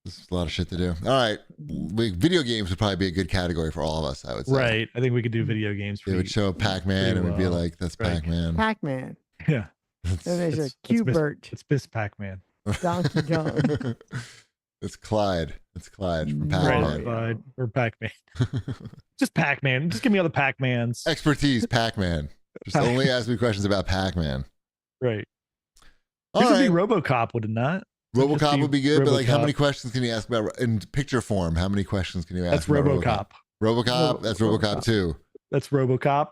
There's a lot of shit to do. All right. Video games would probably be a good category for all of us, I would say. Right. I think we could do video games. They would show Pac-Man and we'd be well. like, that's Right. Pac-Man. Pac-Man. Yeah. And there's a It's Q-Bert. It's Miss Pac-Man. Donkey Kong. It's Clyde. It's Clyde from Right. Pac-Man. Right. Or Pac-Man. Just Pac-Man. Just give me all the Pac-Mans. Expertise, Pac-Man. Just only ask me questions about Pac-Man. Right. All This would be right. RoboCop, would it not? Just RoboCop be would be good, but like, how RoboCop. many questions can you ask about in picture form? How many questions can you ask? That's about RoboCop. RoboCop. That's RoboCop RoboCop. 2. That's RoboCop.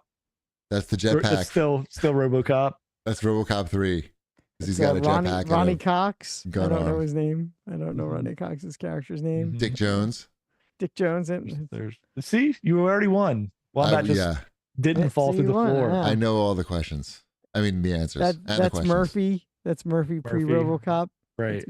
That's the That's jetpack. still RoboCop. That's RoboCop 3. Because he's It's, got a Ronnie, jetpack. Ronnie and Cox. I gun don't know arm. his name. I don't know Ronnie Cox's character's name. Mhm. a Dick Jones. Dick Jones. And See, you already won. Well, that just Yeah, didn't Yeah, fall so through you the won, floor. yeah. I know all the questions. I mean, the answers. and the that's questions. Murphy. That's Murphy pre-RoboCop. Right.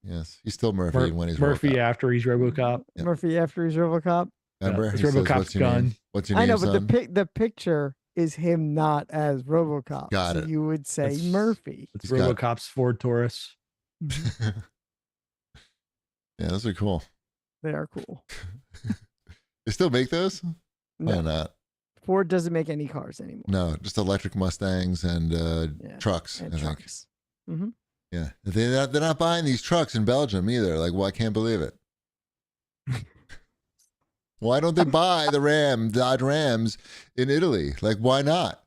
Yes, he's still Murphy when he's Murphy RoboCop. after he's RoboCop. Yep. Murphy after he's RoboCop. Remember? It's He says, RoboCop's "What's your name? gun." What's your name, I know, but son?" the picture is him not as RoboCop. Got so it. you would say That's- Murphy. It's He's got- RoboCop's Ford Taurus. Yeah, those are cool. They are cool. They still make those? Why No, not? Ford doesn't make any cars anymore. No, just electric Mustangs and Yeah, trucks. and I think. trucks. Hmm. Yeah, they're not buying these trucks in Belgium either. Like, well, I can't believe it. Why don't they buy the Dodge Rams in Italy? Like, why not?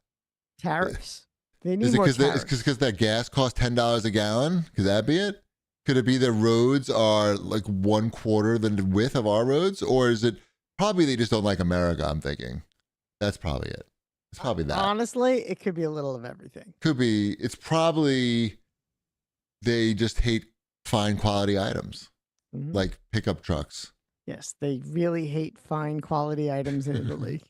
Tariffs. They need Is it more because tariffs. that gas costs $10 a gallon? Could that be it? Could it be their roads are like 1/4 the width of our roads, or is it probably they just don't like America? I'm thinking that's probably it. It's probably that. Honestly, it could be a little of everything. Could be. It's probably they just hate fine quality items Mhm. like pickup trucks. Yes, they really hate fine quality items in Italy.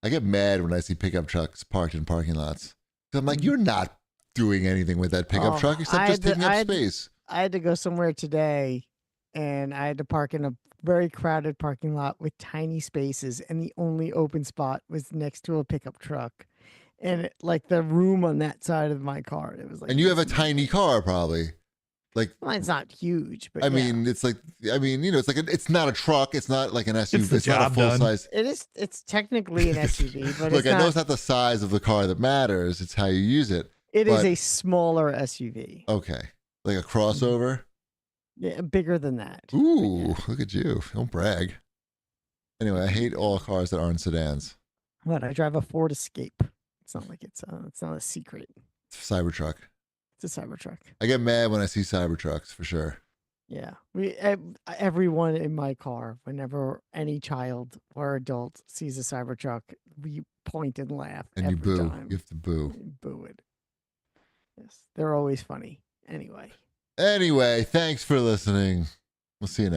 I get mad when I see pickup trucks parked in parking lots. 'Cause I'm like, Mhm. you're not doing anything with that pickup Oh, truck except I just had to- taking up I had to- space. I had to go somewhere today, and I had to park in a very crowded parking lot with tiny spaces, and the only open spot was next to a pickup truck, and like the room on that side of my car, it was like. And you have a this tiny big. car, probably. Like, Mine's not huge, but I yeah. mean, it's like, it's like, it's not a truck. It's not like an SUV. the It's not a job full done. size. It is. It's technically an SUV, but Look, it's I know not. it's not the size of the car that matters. It's how you use it. It is but- a smaller SUV. Okay. Like a crossover. Yeah, bigger than that. but Ooh, yeah. look at you. Don't brag. Anyway, I hate all cars that aren't sedans. What? I drive a Ford Escape. It's not like it's not a secret. It's a Cybertruck. It's a Cybertruck. I get mad when I see Cybertrucks for sure. Yeah, everyone in my car, whenever any child or adult sees a Cybertruck, we point and laugh And you every boo. time. You have to boo. We boo it. Yes, they're always funny. Anyway. Anyway, thanks for listening. We'll see you next.